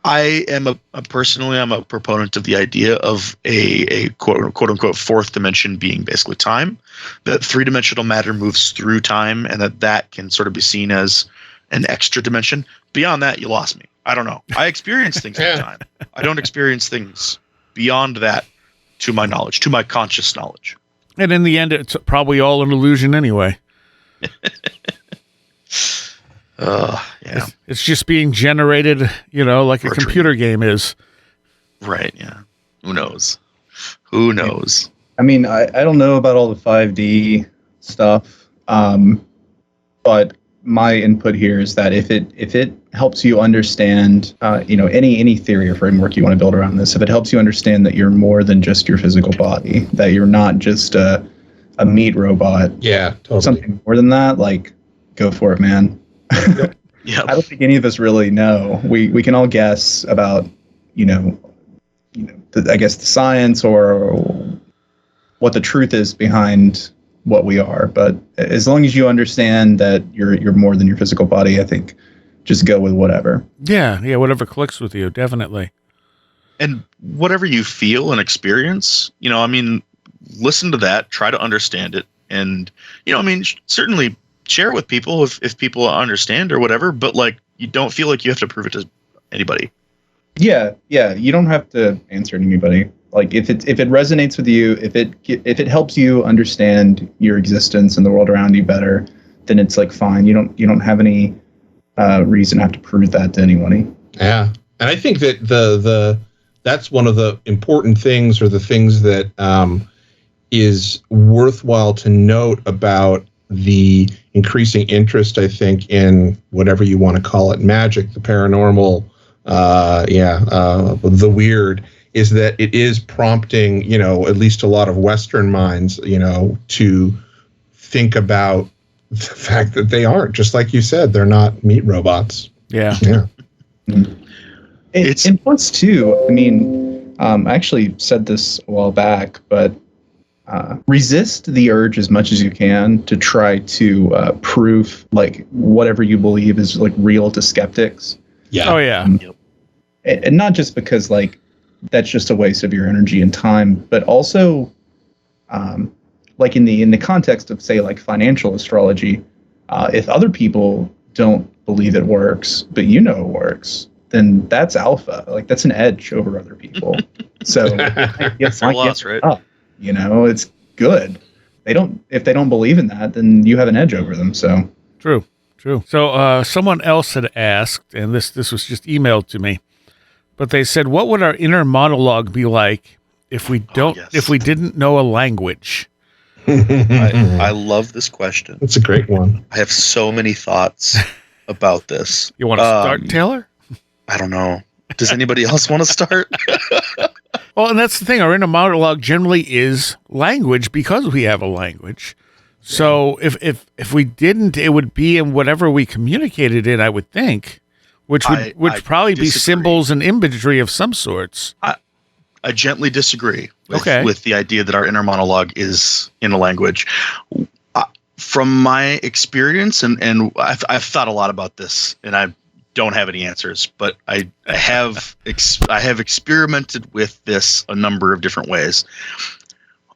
I am personally a proponent of the idea of a quote unquote 4th dimension being basically time. That 3-dimensional matter moves through time, and that can sort of be seen as an extra dimension. Beyond that, you lost me. I don't know. I experience things in time. I don't experience things beyond that, to my knowledge, to my conscious knowledge. And in the end, it's probably all an illusion anyway. Yeah. It's just being generated, like a computer game is. Right, yeah. Who knows? Who knows? I mean, I don't know about all the 5D stuff, but my input here is that if it helps you understand, any theory or framework you want to build around this, if it helps you understand that you're more than just your physical body, that you're not just a meat robot, yeah, totally. Something more than that, like, go for it, man. Yeah. I don't think any of us really know. We can all guess about, I guess the science or what the truth is behind what we are. But as long as you understand that you're more than your physical body, I think just go with whatever. Yeah, whatever clicks with you, definitely. And whatever you feel and experience, listen to that, try to understand it, and certainly share it with people if people understand or whatever, but like, you don't feel like you have to prove it to anybody. Yeah, you don't have to answer to anybody. Like, if it resonates with you, if it helps you understand your existence and the world around you better, then it's like fine. You don't have any reason to have to prove that to anybody. Yeah, and I think that that's one of the important things, or the things that is worthwhile to note about the increasing interest, I think, in whatever you want to call it, magic, the paranormal, the weird, is that it is prompting, at least a lot of Western minds, to think about the fact that they aren't, just like you said, they're not meat robots. Yeah. And plus, too, I actually said this a while back, but resist the urge as much as you can to try to prove, like, whatever you believe is, like, real to skeptics. Yeah. Oh, yeah. And not just because, like, that's just a waste of your energy and time, but also, like, in the context of, say, like, financial astrology, if other people don't believe it works, but it works, then that's alpha. Like, that's an edge over other people. So It's a loss, right? It's good. If they don't believe in that, then you have an edge over them. So True. So someone else had asked, and this was just emailed to me, but they said, what would our inner monologue be like if we didn't know a language? I love this question. That's a great one. I have so many thoughts about this. You want to start, Taylor? I don't know. Does anybody else want to start? Well, and that's the thing. Our inner monologue generally is language because we have a language. So if we didn't, it would be in whatever we communicated in, I would think, which would probably be symbols and imagery of some sorts. I gently disagree with the idea that our inner monologue is in a language. From my experience, and I've thought a lot about this, and I don't have any answers, but I have experimented with this a number of different ways.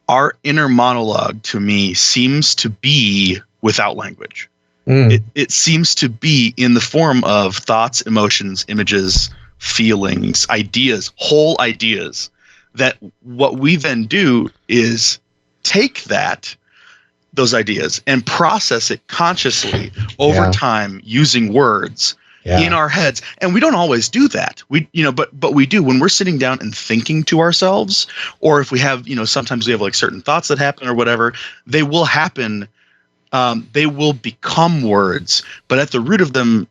Our inner monologue, to me, seems to be without language. It seems to be in the form of thoughts, emotions, images, feelings, ideas, whole ideas, that what we then do is take those ideas and process it consciously over time using words in our heads. And we don't always do that. But we do when we're sitting down and thinking to ourselves, or if we have, sometimes we have like certain thoughts that happen or whatever, they will happen. They will become words, but at the root of them,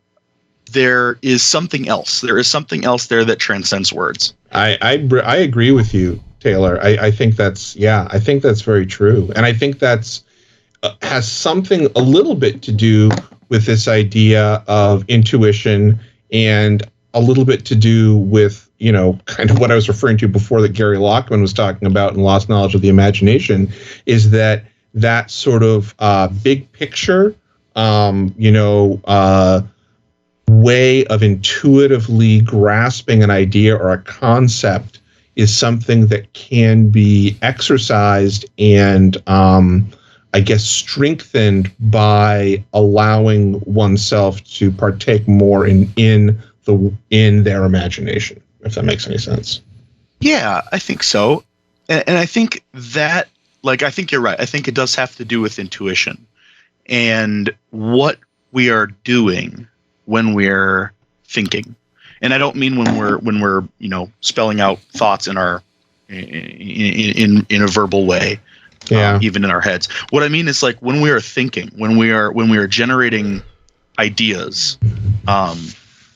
there is something else. There is something else there that transcends words. I agree with you, Taylor. I think that's very true. And I think that's has something a little bit to do with this idea of intuition, and a little bit to do with, kind of what I was referring to before that Gary Lockman was talking about in Lost Knowledge of the Imagination, is that sort of big picture, way of intuitively grasping an idea or a concept is something that can be exercised and, I guess, strengthened by allowing oneself to partake more in their imagination, if that makes any sense. Yeah, I think so. And I think that, I think you're right. I think it does have to do with intuition and what we are doing when we're thinking. And I don't mean when we're spelling out thoughts in our in a verbal way, even in our heads. What I mean is like when we are thinking, when we are generating ideas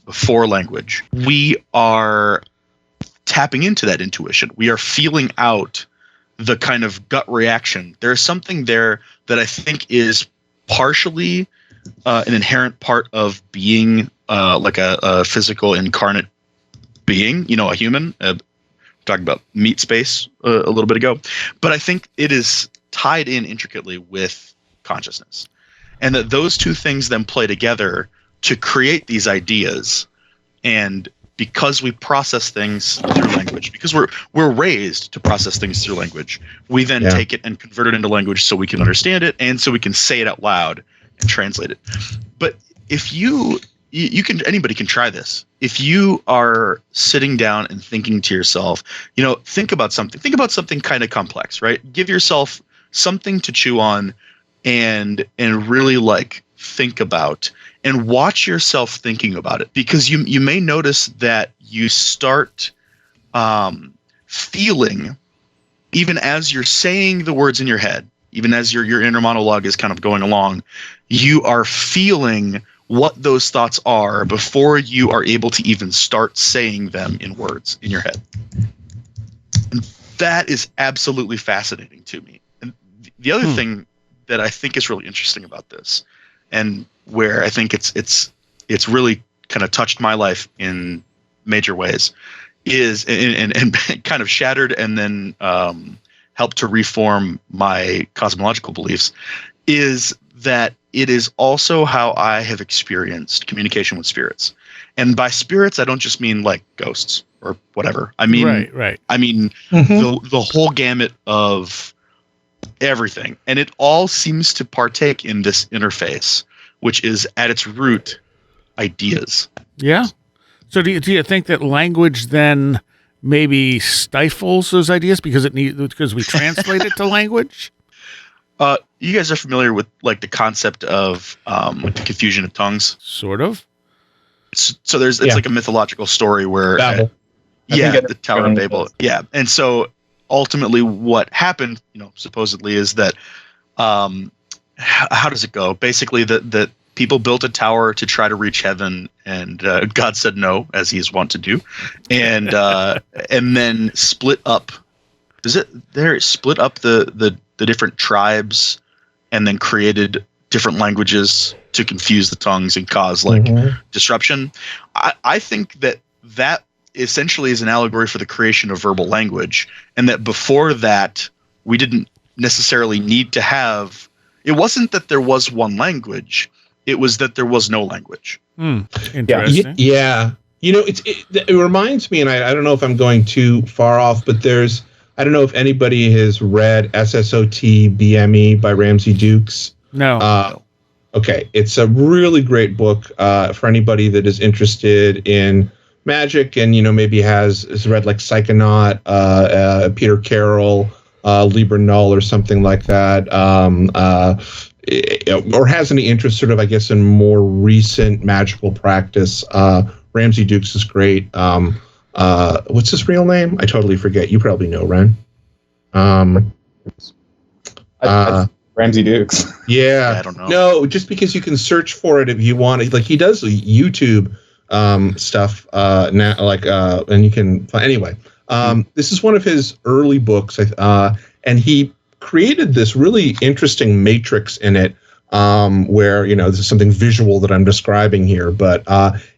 before language, we are tapping into that intuition. We are feeling out the kind of gut reaction. There's something there that I think is partially an inherent part of being like a physical incarnate being, a human. Talking about meat space a little bit ago, but I think it is tied in intricately with consciousness, and that those two things then play together to create these ideas. And because we process things through language, because we're raised to process things through language, we then take it and convert it into language so we can understand it and so we can say it out loud and translate it. But if anybody can try this. If you are sitting down and thinking to yourself, think about something kind of complex, right? Give yourself something to chew on and really think about, and watch yourself thinking about it, because you may notice that you start feeling, even as you're saying the words in your head, even as your inner monologue is kind of going along, you are feeling what those thoughts are before you are able to even start saying them in words in your head. And that is absolutely fascinating to me. And the other thing that I think is really interesting about this, and where I think it's really kind of touched my life in major ways, is and kind of shattered and then helped to reform my cosmological beliefs, is that it is also how I have experienced communication with spirits. And by spirits, I don't just mean like ghosts or whatever. I mean, right. I mean the whole gamut of everything. And it all seems to partake in this interface, which is at its root ideas. Yeah. So do you think that language then maybe stifles those ideas because we translate it to language? You guys are familiar with the concept of the confusion of tongues? Sort of. So it's like a mythological story where Babel. The Tower of Babel. Yeah. And so ultimately what happened, supposedly, is that how does it go? Basically that people built a tower to try to reach heaven, and God said no, as he is wont to do. And and then split up. Split up the different tribes, and then created different languages to confuse the tongues and cause disruption. I think that essentially is an allegory for the creation of verbal language, and that before that we didn't necessarily need to have. It wasn't that there was one language; it was that there was no language. Interesting. Yeah. It reminds me, and I don't know if I'm going too far off, but I don't know if anybody has read SSOT BME by Ramsey Dukes. No. Okay, it's a really great book for anybody that is interested in magic and, maybe has read like Psychonaut, Peter Carroll, Liber Null or something like that, or has any interest sort of, I guess, in more recent magical practice. Ramsey Dukes is great. What's his real name? I totally forget. You probably know, Ren. Ramsey Dukes. Yeah, I don't know. No, just because you can search for it if you want. Like he does YouTube stuff now, and you can find anyway. This is one of his early books, and he created this really interesting matrix in it, where this is something visual that I'm describing here. But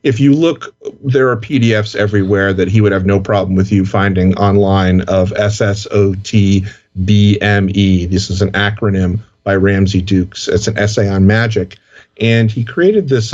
if you look, there are PDFs everywhere that he would have no problem with you finding online of SSOTBME. This is an acronym by Ramsey Dukes. It's an essay on magic. And he created this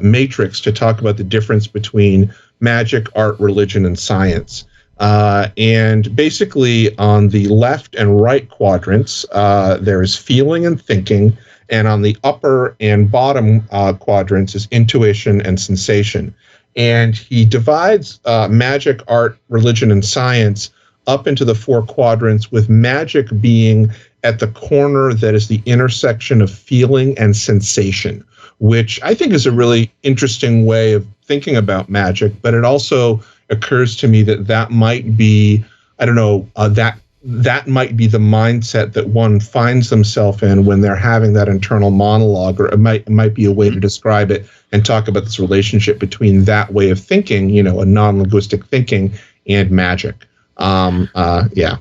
matrix to talk about the difference between magic, art, religion, and science. And basically on the left and right quadrants, there is feeling and thinking. And on the upper and bottom quadrants is intuition and sensation. And he divides magic, art, religion, and science up into the 4 quadrants, with magic being at the corner that is the intersection of feeling and sensation, which I think is a really interesting way of thinking about magic. But it also occurs to me that might be, I don't know, that might be the mindset that one finds themselves in when they're having that internal monologue, or it might be a way to describe it and talk about this relationship between that way of thinking, a non-linguistic thinking, and magic. Yeah.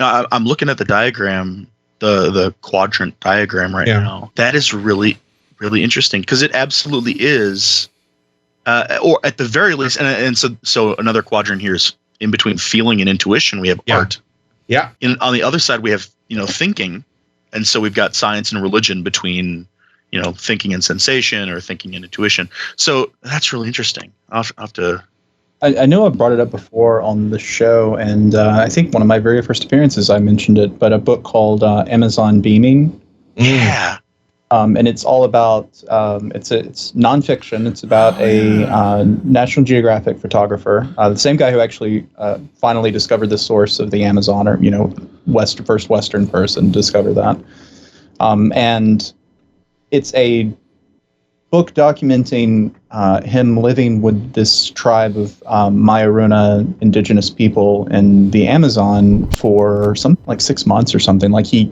I'm looking at the diagram, the quadrant diagram right now. That is really, really interesting, because it absolutely is, or at the very least, and so another quadrant here is in between feeling and intuition. We have art. Yeah. On the other side, we have thinking, and so we've got science and religion between thinking and sensation, or thinking and intuition. So that's really interesting. I'll have to. I know I brought it up before on the show, and I think one of my very first appearances I mentioned it, but a book called Amazon Beaming. Yeah. And it's all about, it's nonfiction. It's about a National Geographic photographer, the same guy who actually finally discovered the source of the Amazon, or, first Western person to discover that. And it's a book documenting him living with this tribe of Mayaruna indigenous people in the Amazon for something like 6 months or something. Like he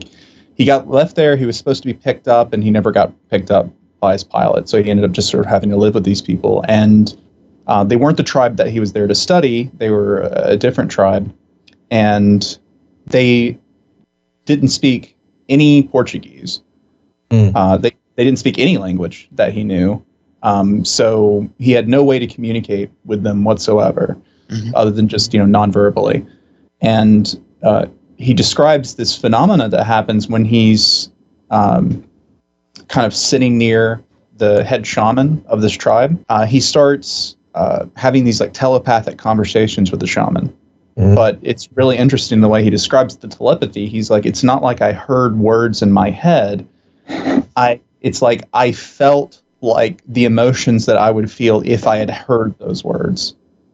got left there. He was supposed to be picked up, and he never got picked up by his pilot. So he ended up just sort of having to live with these people. And they weren't the tribe that he was there to study. They were a different tribe. And they didn't speak any Portuguese. They didn't speak any language that he knew. So he had no way to communicate with them whatsoever, other than just, non-verbally. And he describes this phenomena that happens when he's kind of sitting near the head shaman of this tribe. He starts having these like telepathic conversations with the shaman. But it's really interesting the way he describes the telepathy. He's like, it's not like I heard words in my head. It's like I felt like the emotions that I would feel if I had heard those words.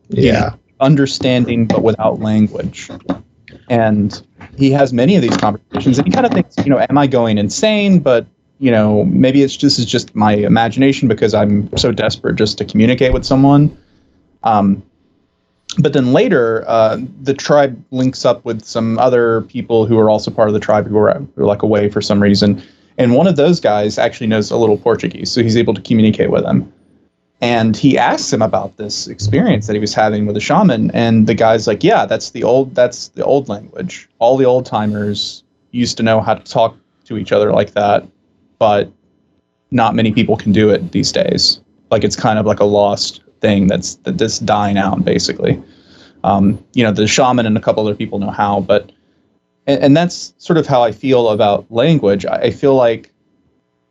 Yeah. Understanding, but without language. And he has many of these conversations, and he kind of thinks, am I going insane? But, maybe this is just my imagination because I'm so desperate just to communicate with someone. But then later, the tribe links up with some other people who are also part of the tribe who are like away for some reason. And one of those guys actually knows a little Portuguese, so he's able to communicate with him. And he asks him about this experience that he was having with the shaman, and the guy's like, "Yeah, that's the old language. All the old timers used to know how to talk to each other like that, but not many people can do it these days. Like it's kind of like a lost thing that's dying out, basically. The shaman and a couple other people know how, but." And that's sort of how I feel about language. I feel like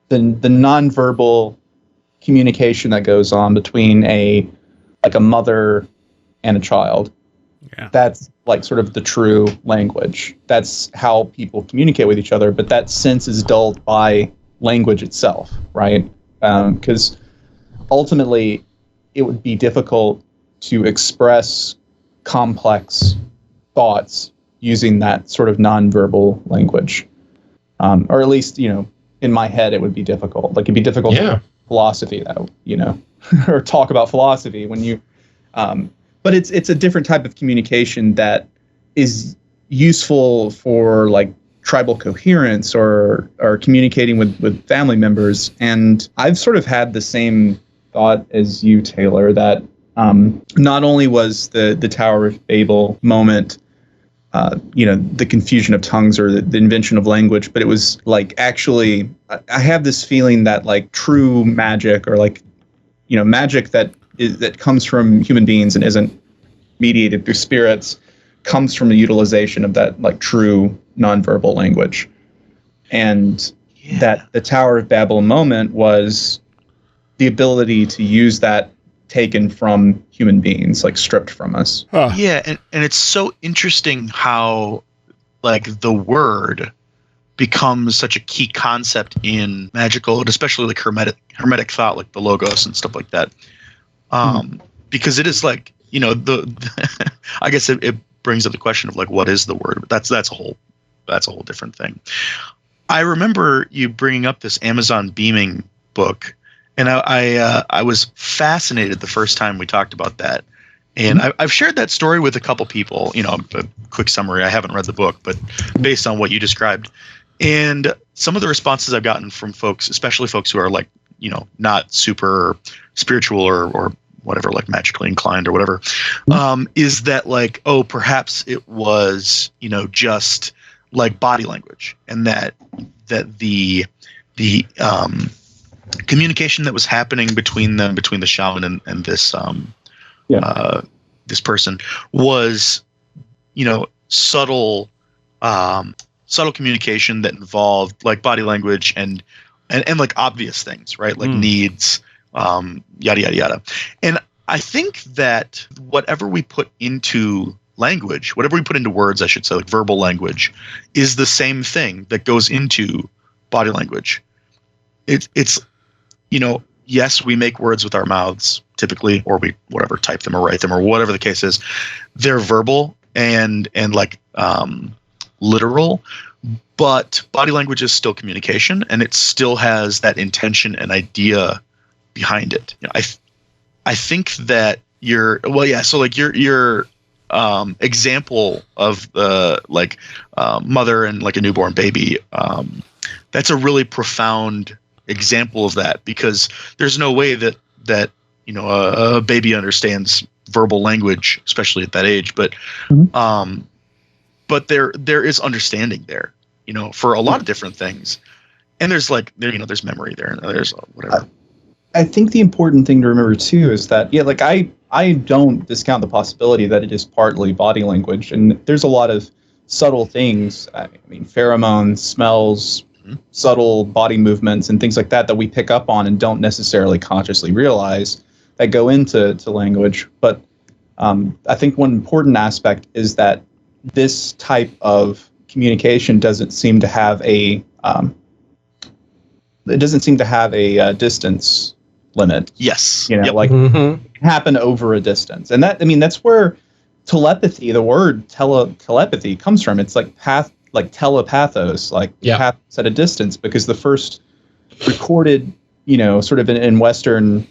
the nonverbal communication that goes on between a mother and a child, that's like sort of the true language. That's how people communicate with each other. But that sense is dulled by language itself, right? Because ultimately, it would be difficult to express complex thoughts using that sort of nonverbal language, or at least, in my head, it would be difficult. Like, it'd be difficult to do philosophy, or talk about philosophy when you. But it's a different type of communication that is useful for like tribal coherence or communicating with family members. And I've sort of had the same thought as you, Taylor, that not only was the Tower of Babel moment, the confusion of tongues or the invention of language, but it was like, actually, I have this feeling that like true magic, or like, magic that comes from human beings and isn't mediated through spirits, comes from the utilization of that like true nonverbal language. And that the Tower of Babel moment was the ability to use that taken from human beings, like stripped from us. Yeah, and it's so interesting how like the word becomes such a key concept in magical, and especially like hermetic thought, like the logos and stuff like that. Because it is like, I guess it brings up the question of like, what is the word? But that's a whole different thing. I remember you bringing up this Amazon beaming book, and I was fascinated the first time we talked about that. And I've shared that story with a couple people. A quick summary. I haven't read the book, but based on what you described, and some of the responses I've gotten from folks, especially folks who are like, not super spiritual or whatever, like magically inclined or whatever, is that like, oh, perhaps it was, just like body language, and that the communication that was happening between the shaman and this this person was, subtle communication that involved like body language and like obvious things, right? Like needs, yada, yada, yada. And I think that whatever we put into language, whatever we put into words, I should say, like verbal language, is the same thing that goes into body language. It's yes, we make words with our mouths typically, or we type them or write them or whatever the case is. They're verbal and like literal, but body language is still communication, and it still has that intention and idea behind it. I think that your example of the like mother and like a newborn baby, that's a really profound example of that, because there's no way that a baby understands verbal language, especially at that age, but there is understanding there, for a lot of different things, and there's like there's memory there, and there's whatever. I think the important thing to remember too is that like I don't discount the possibility that it is partly body language, and there's a lot of subtle things. I mean, pheromones, smells, subtle body movements, and things like that we pick up on and don't necessarily consciously realize that go into language. But I think one important aspect is that this type of communication doesn't seem to have a distance limit. Yes. Like it can happen over a distance. And that's where telepathy, the word telepathy comes from. It's like telepathos, like pathos at a distance, because the first recorded, sort of in Western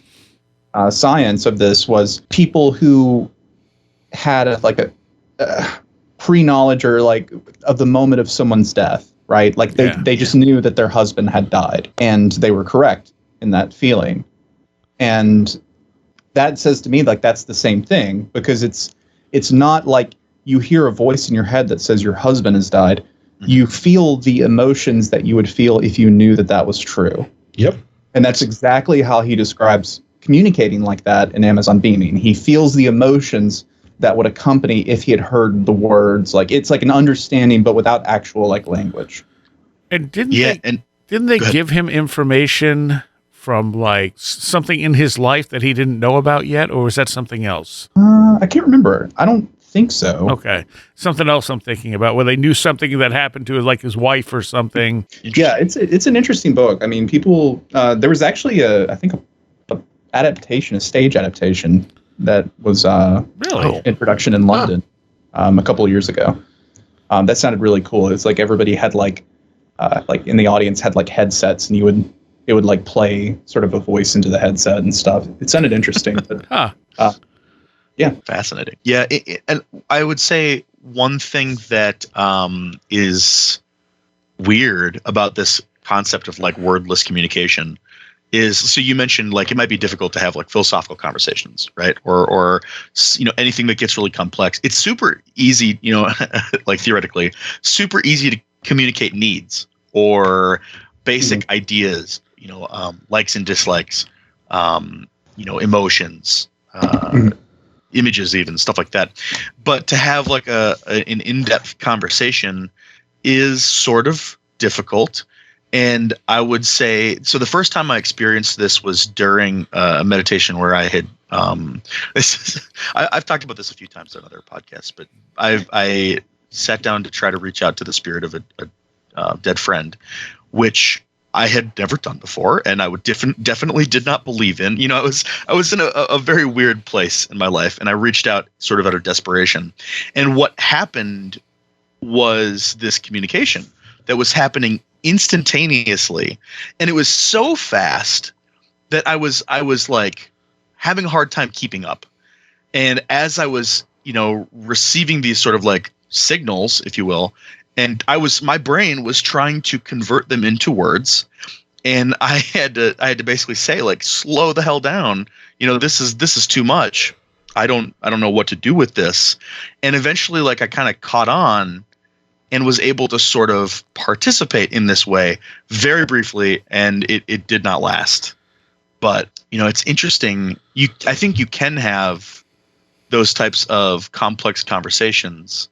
science of this was people who had a pre-knowledge or like of the moment of someone's death, right? Like they just knew that their husband had died, and they were correct in that feeling. And that says to me like that's the same thing, because it's not like you hear a voice in your head that says your husband has died. You feel the emotions that you would feel if you knew that was true. Yep. And that's exactly how he describes communicating like that in Amazon beaming. He feels the emotions that would accompany if he had heard the words. Like it's like an understanding, but without actual like language. And didn't they give him information from like something in his life that he didn't know about yet, or was that something else? I can't remember. I don't think so. Okay. Something else I'm thinking about, where they knew something that happened to like his wife or something. Yeah, it's an interesting book. I mean, people. There was actually a stage adaptation that was Really? in production in London a couple of years ago. That sounded really cool. It's like everybody had like in the audience had like headsets, and it would like play sort of a voice into the headset and stuff. It sounded interesting. But, yeah, fascinating. Yeah, and I would say one thing that is weird about this concept of like wordless communication is, so you mentioned like it might be difficult to have like philosophical conversations, right? Or anything that gets really complex. It's super easy, like theoretically, super easy to communicate needs or basic ideas, likes and dislikes, emotions, images, even stuff like that. But to have like an in-depth conversation is sort of difficult. And I would say, so the first time I experienced this was during a meditation where I had, I've talked about this a few times on other podcasts, but I sat down to try to reach out to the spirit of a dead friend, which I had never done before, and I would definitely did not believe in. I was in a very weird place in my life, and I reached out sort of out of desperation. And what happened was this communication that was happening instantaneously, and it was so fast that I was like having a hard time keeping up. And as I was, receiving these sort of like signals, if you will, and my brain was trying to convert them into words, and I had to basically say, like, slow the hell down. This is too much. I don't know what to do with this. And eventually, like, I kind of caught on and was able to sort of participate in this way very briefly, and it did not last. But, it's interesting. I think you can have those types of complex conversations,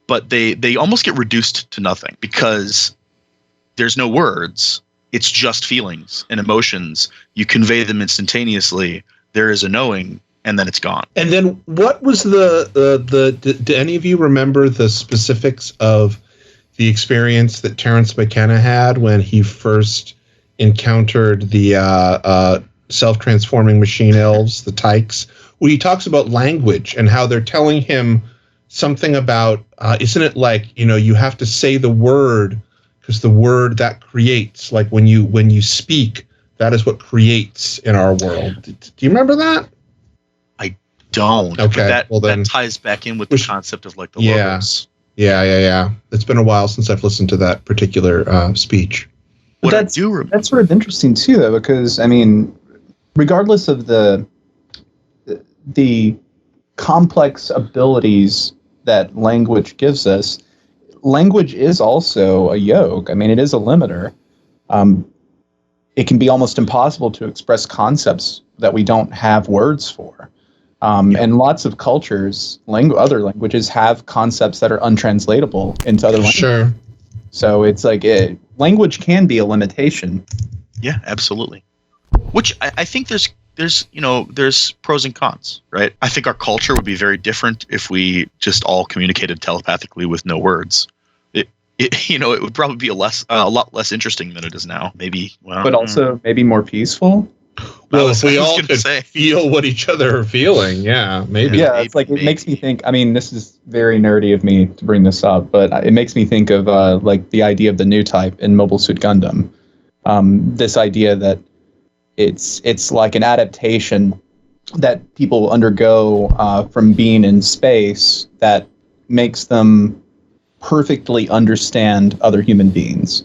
but they almost get reduced to nothing because there's no words. It's just feelings and emotions. You convey them instantaneously. There is a knowing, and then it's gone. And then what was do any of you remember the specifics of the experience that Terence McKenna had when he first encountered the self-transforming machine elves, the Tykes, where he talks about language and how they're telling him something about, isn't it like, you have to say the word because the word that creates, like when you speak, that is what creates in our world. Do you remember that? Don't. Okay. But that ties back in with the concept of like the logos. Yeah. It's been a while since I've listened to that particular speech. That's sort of interesting too, though, because I mean, regardless of the complex abilities that language gives us, language is also a yoke. I mean, it is a limiter. It can be almost impossible to express concepts that we don't have words for. And lots of cultures, other languages have concepts that are untranslatable into other languages. Sure. So it's like language can be a limitation. Yeah, absolutely. Which I think there's pros and cons, right? I think our culture would be very different if we just all communicated telepathically with no words. It would probably be a lot less interesting than it is now. Maybe, but also maybe more peaceful. Well, if we all could feel what each other are feeling, yeah, maybe. Yeah, it's like it makes me think. I mean, this is very nerdy of me to bring this up, but it makes me think of like the idea of the new type in Mobile Suit Gundam. This idea that it's like an adaptation that people undergo from being in space that makes them perfectly understand other human beings.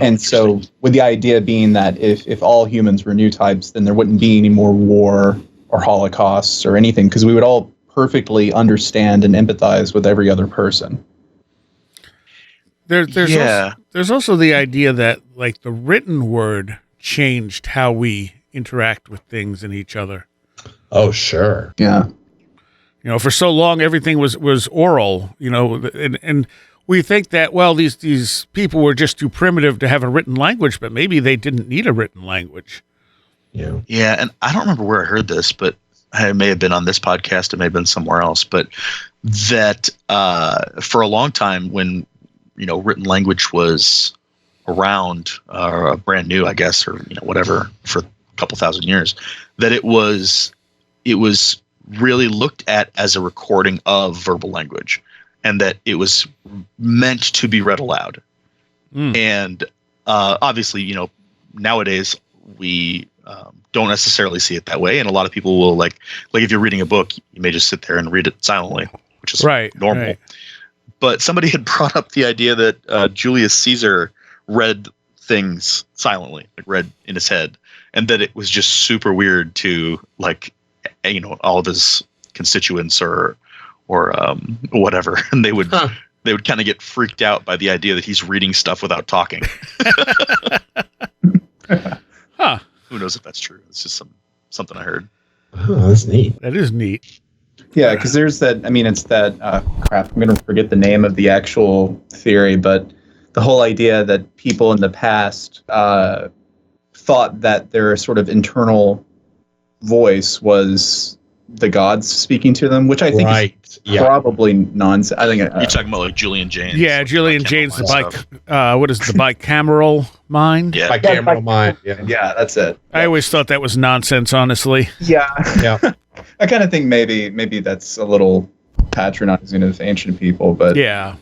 And so with the idea being that if all humans were new types, then there wouldn't be any more war or holocausts or anything, because we would all perfectly understand and empathize with every other person. There's also the idea that like the written word changed how we interact with things and each other. Oh, sure. Yeah. For so long, everything was oral, and we think that, well, these people were just too primitive to have a written language, but maybe they didn't need a written language. Yeah. Yeah, and I don't remember where I heard this, but it may have been on this podcast, it may have been somewhere else, but that for a long time when, written language was around, brand new, I guess, or, whatever, for a couple thousand years, that it was really looked at as a recording of verbal language, and that it was meant to be read aloud. And obviously, nowadays we don't necessarily see it that way, and a lot of people will like if you're reading a book, you may just sit there and read it silently, which is normal. Right. But somebody had brought up the idea that Julius Caesar read things silently, like read in his head, and that it was just super weird to all of his constituents or whatever, and they would kind of get freaked out by the idea that he's reading stuff without talking. Huh. Who knows if that's true? It's just something I heard. Oh, that's neat. That is neat. Yeah, because there's that. I mean, it's that crap. I'm going to forget the name of the actual theory, but the whole idea that people in the past thought that their sort of internal voice was the gods speaking to them, which I think is probably nonsense. I think you're talking about like Julian Jaynes. Yeah, Julian Jaynes, what is the bicameral mind? Yeah, bicameral mind. Yeah, that's it. I always thought that was nonsense, honestly. Yeah. I kind of think maybe that's a little patronizing of ancient people, but yeah.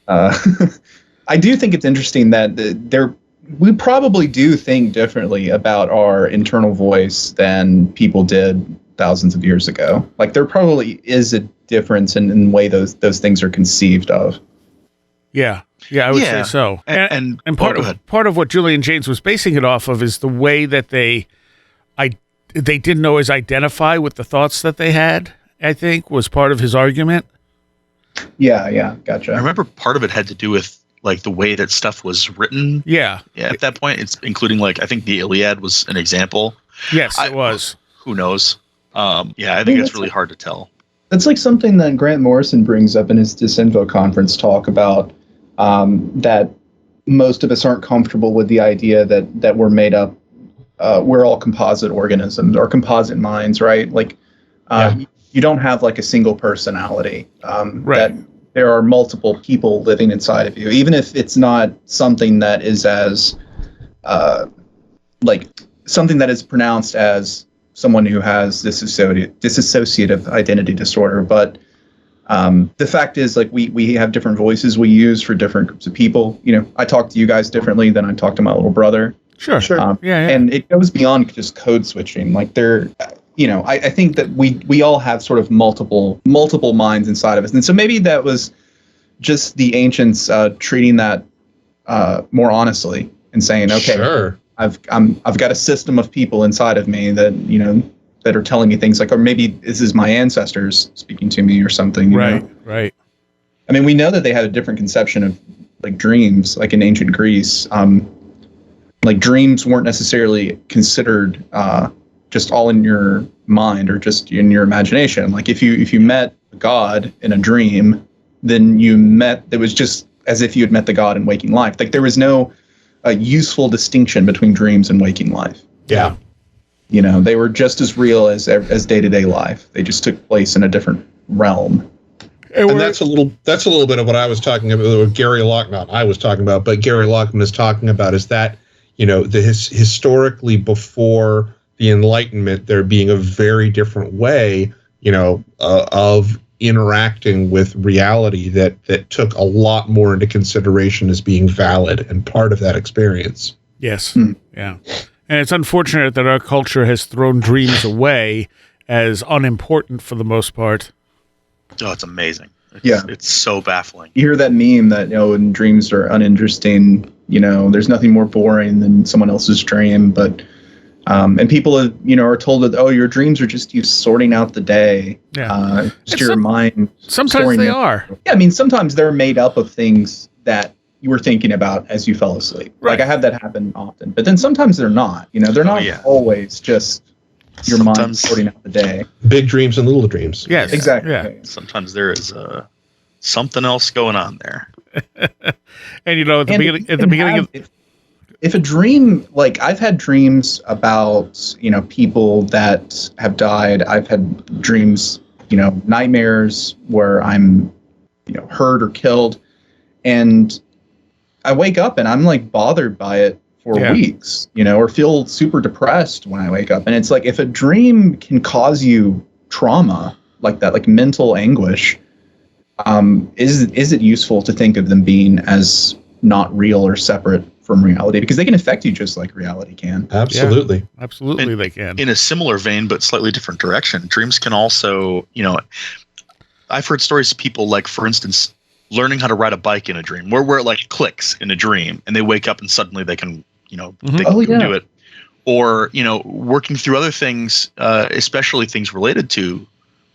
I do think it's interesting that we probably do think differently about our internal voice than people did thousands of years ago. Like there probably is a difference in the way those things are conceived of. Yeah, I would say so. And part of what Julian Jaynes was basing it off of is the way that they didn't always identify with the thoughts that they had, I think, was part of his argument. Yeah, gotcha. I remember part of it had to do with like the way that stuff was written. Yeah. At that point, it's including I think the Iliad was an example. Yes, it was. Who knows? I think it's really hard to tell. That's like something that Grant Morrison brings up in his Disinfo conference talk about that most of us aren't comfortable with the idea that we're made up. We're all composite organisms or composite minds, right? Like you don't have like a single personality. Right. That there are multiple people living inside of you, even if it's not something that is as something that is pronounced as someone who has dissociative identity disorder. But the fact is, like, we have different voices we use for different groups of people. I talk to you guys differently than I talk to my little brother. Sure. Yeah. And it goes beyond just code switching. Like I think that we all have sort of multiple minds inside of us. And so maybe that was just the ancients treating that more honestly and saying, okay, sure. I've got a system of people inside of me that that are telling me things like, or maybe this is my ancestors speaking to me or something. Right. I mean, we know that they had a different conception of like dreams, like in ancient Greece. Like dreams weren't necessarily considered just all in your mind or just in your imagination. Like if you met a god in a dream, then it was just as if you had met the god in waking life. Like there was no useful distinction between dreams and waking life. Yeah. They were just as real as day-to-day life. They just took place in a different realm. And that's a little bit of what I was talking about, what Gary Lockman, I was talking about, but Gary Lockman is talking about is that, historically before the Enlightenment, there being a very different way, of interacting with reality that took a lot more into consideration as being valid and part of that experience. Yes. Yeah. And it's unfortunate that our culture has thrown dreams away as unimportant for the most part. Oh, it's amazing. Yeah. It's so baffling. You hear that meme that, and dreams are uninteresting, there's nothing more boring than someone else's dream, but and people are told that, oh, your dreams are just you sorting out the day. Yeah. Just your mind. Sometimes they are. Yeah, I mean, sometimes they're made up of things that you were thinking about as you fell asleep. Right. Like I have that happen often, but then sometimes they're not. They're not always just your mind sorting out the day. Big dreams and little dreams. Yes, exactly. Yeah. Sometimes there is something else going on there. And at the beginning, if a dream, like I've had dreams about, people that have died. I've had dreams, nightmares where I'm, hurt or killed. And I wake up and I'm like bothered by it for weeks, or feel super depressed when I wake up. And it's like, if a dream can cause you trauma like that, like mental anguish, is it useful to think of them being as not real or separate from reality? Because they can affect you just like reality can. Absolutely. Yeah, absolutely they can. In a similar vein, but slightly different direction, dreams can also, I've heard stories of people, like, for instance, learning how to ride a bike in a dream, where it like clicks in a dream and they wake up and suddenly they can, they can do it. Or, working through other things, especially things related to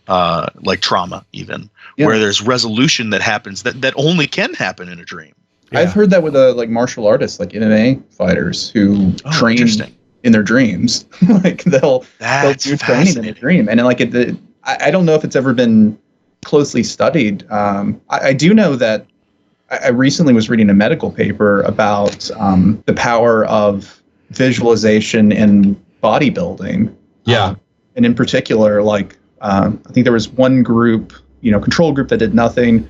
like trauma even, where there's resolution that happens that only can happen in a dream. Yeah. I've heard that with like martial artists, like MMA fighters who train in their dreams. Like they'll do training in a dream. And like I don't know if it's ever been closely studied. I do know that I recently was reading a medical paper about the power of visualization in bodybuilding. Yeah. And in particular, like I think there was one group, control group that did nothing,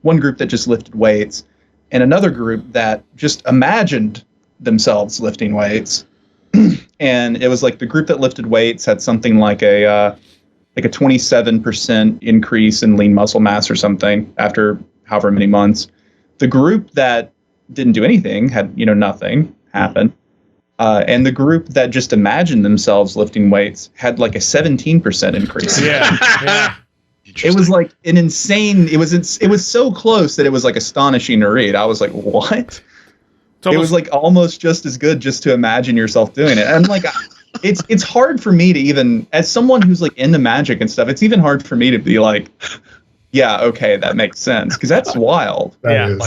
one group that just lifted weights, and another group that just imagined themselves lifting weights. And it was like the group that lifted weights had something like a 27% increase in lean muscle mass or something after however many months. The group that didn't do anything had, nothing happen. And the group that just imagined themselves lifting weights had like a 17% increase. Yeah. It was like an insane. It was so close that it was like astonishing to read. I was like, what? It was like almost just as good just to imagine yourself doing it. And like, it's hard for me to even, as someone who's like into magic and stuff, it's even hard for me to be like, yeah, okay, that makes sense, because that's wild. I'm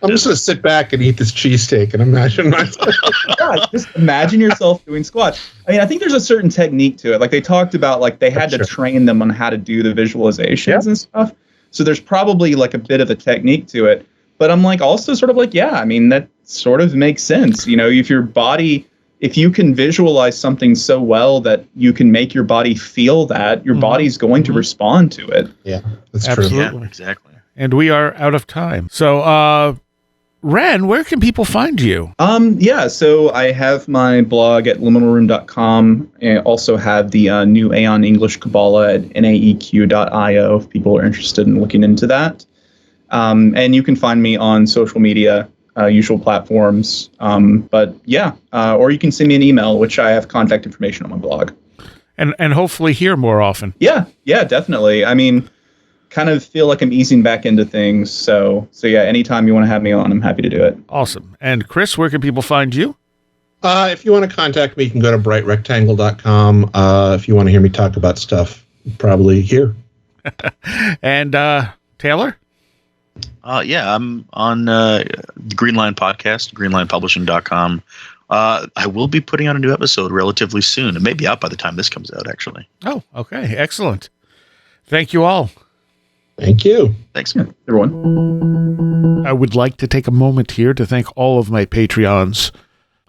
just gonna sit back and eat this cheesesteak and imagine myself. Just imagine yourself doing squats. I mean, I think there's a certain technique to it. Like they talked about, like they had to train them on how to do the visualizations and stuff. So there's probably like a bit of a technique to it. But I'm like also sort of like, I mean, that sort of makes sense. If you can visualize something so well that you can make your body feel that, your body's going to respond to it. Yeah, that's Absolutely. true. Yeah, exactly. And we are out of time. So, Ren, where can people find you? So I have my blog at liminalroom.com, and also have the new Aeon English Kabbalah at naeq.io if people are interested in looking into that. And you can find me on social media, usual platforms. Or you can send me an email, which I have contact information on my blog. And hopefully hear more often. Yeah, definitely. I mean, kind of feel like I'm easing back into things. So anytime you want to have me on, I'm happy to do it. Awesome. And Chris, where can people find you? If you want to contact me, you can go to brightrectangle.com. If you want to hear me talk about stuff, probably here. And Taylor? I'm on the Green Line podcast, greenlinepublishing.com. I will be putting out a new episode relatively soon. It may be out by the time this comes out, actually. Oh, okay. Excellent. Thank you all. Thank you. Thanks. Yeah, everyone. I would like to take a moment here to thank all of my Patreons.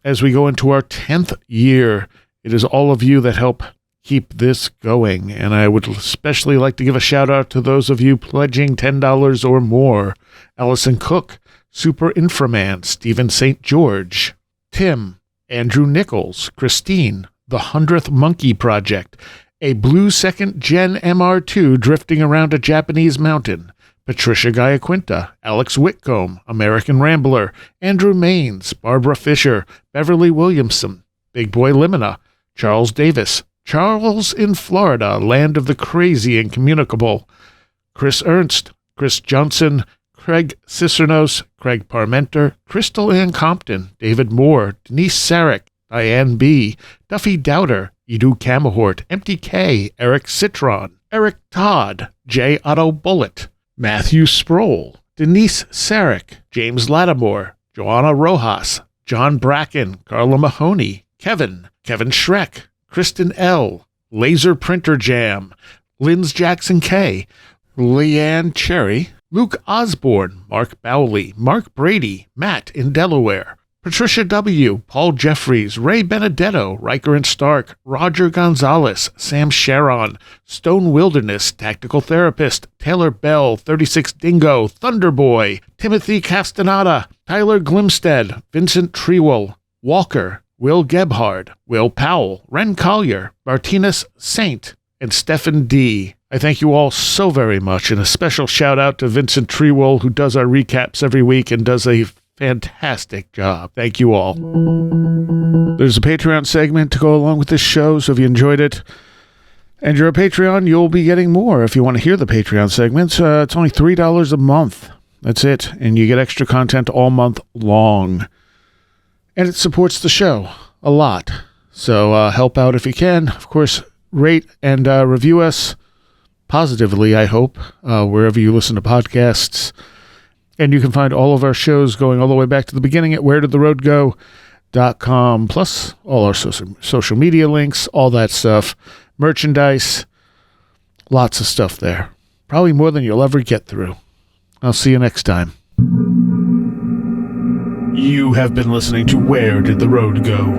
As we go into our 10th year, it is all of you that help keep this going. And I would especially like to give a shout out to those of you pledging $10 or more. Allison Cook, Super Inframan, Stephen St. George, Tim, Andrew Nichols, Christine, The 100th Monkey Project, a Blue Second Gen MR2 drifting around a Japanese mountain, Patricia Giaquinta, Alex Whitcomb, American Rambler, Andrew Maines, Barbara Fisher, Beverly Williamson, Big Boy Limina, Charles Davis, Charles in Florida, Land of the Crazy and Communicable, Chris Ernst, Chris Johnson, Craig Cicernos, Craig Parmenter, Crystal Ann Compton, David Moore, Denise Sarek, Diane B., Duffy Dowder, Edu Camahort, Empty K, Eric Citron, Eric Todd, J. Otto Bullitt, Matthew Sproul, Denise Sarek, James Lattimore, Joanna Rojas, John Bracken, Carla Mahoney, Kevin Schreck, Kristen L., Laser Printer Jam, Linz Jackson K., Leanne Cherry, Luke Osborne, Mark Bowley, Mark Brady, Matt in Delaware, Patricia W., Paul Jeffries, Ray Benedetto, Riker and Stark, Roger Gonzalez, Sam Sharon, Stone Wilderness, Tactical Therapist, Taylor Bell, 36 Dingo, Thunderboy, Timothy Castaneda, Tyler Glimstead, Vincent Treewell, Walker, Will Gebhard, Will Powell, Ren Collier, Martinez Saint, and Stephen D. I thank you all so very much, and a special shout out to Vincent Treewell, who does our recaps every week and does a fantastic job. Thank you all. There's a Patreon segment to go along with this show, so if you enjoyed it and you're a Patreon, you'll be getting more. If you want to hear the Patreon segments, it's only $3 a month. That's it. And you get extra content all month long. And it supports the show a lot. So help out if you can. Of course, rate and review us positively, I hope, wherever you listen to podcasts. And you can find all of our shows going all the way back to the beginning at wheredidtheroadgo.com, plus all our social media links, all that stuff, merchandise, lots of stuff there. Probably more than you'll ever get through. I'll see you next time. You have been listening to Where Did the Road Go?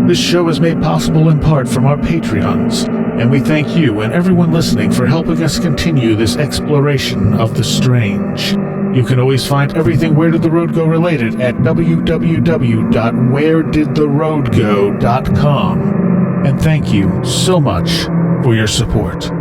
This show is made possible in part from our Patreons, and we thank you and everyone listening for helping us continue this exploration of the strange. You can always find everything Where Did the Road Go related at www.wheredidtheroadgo.com. And thank you so much for your support.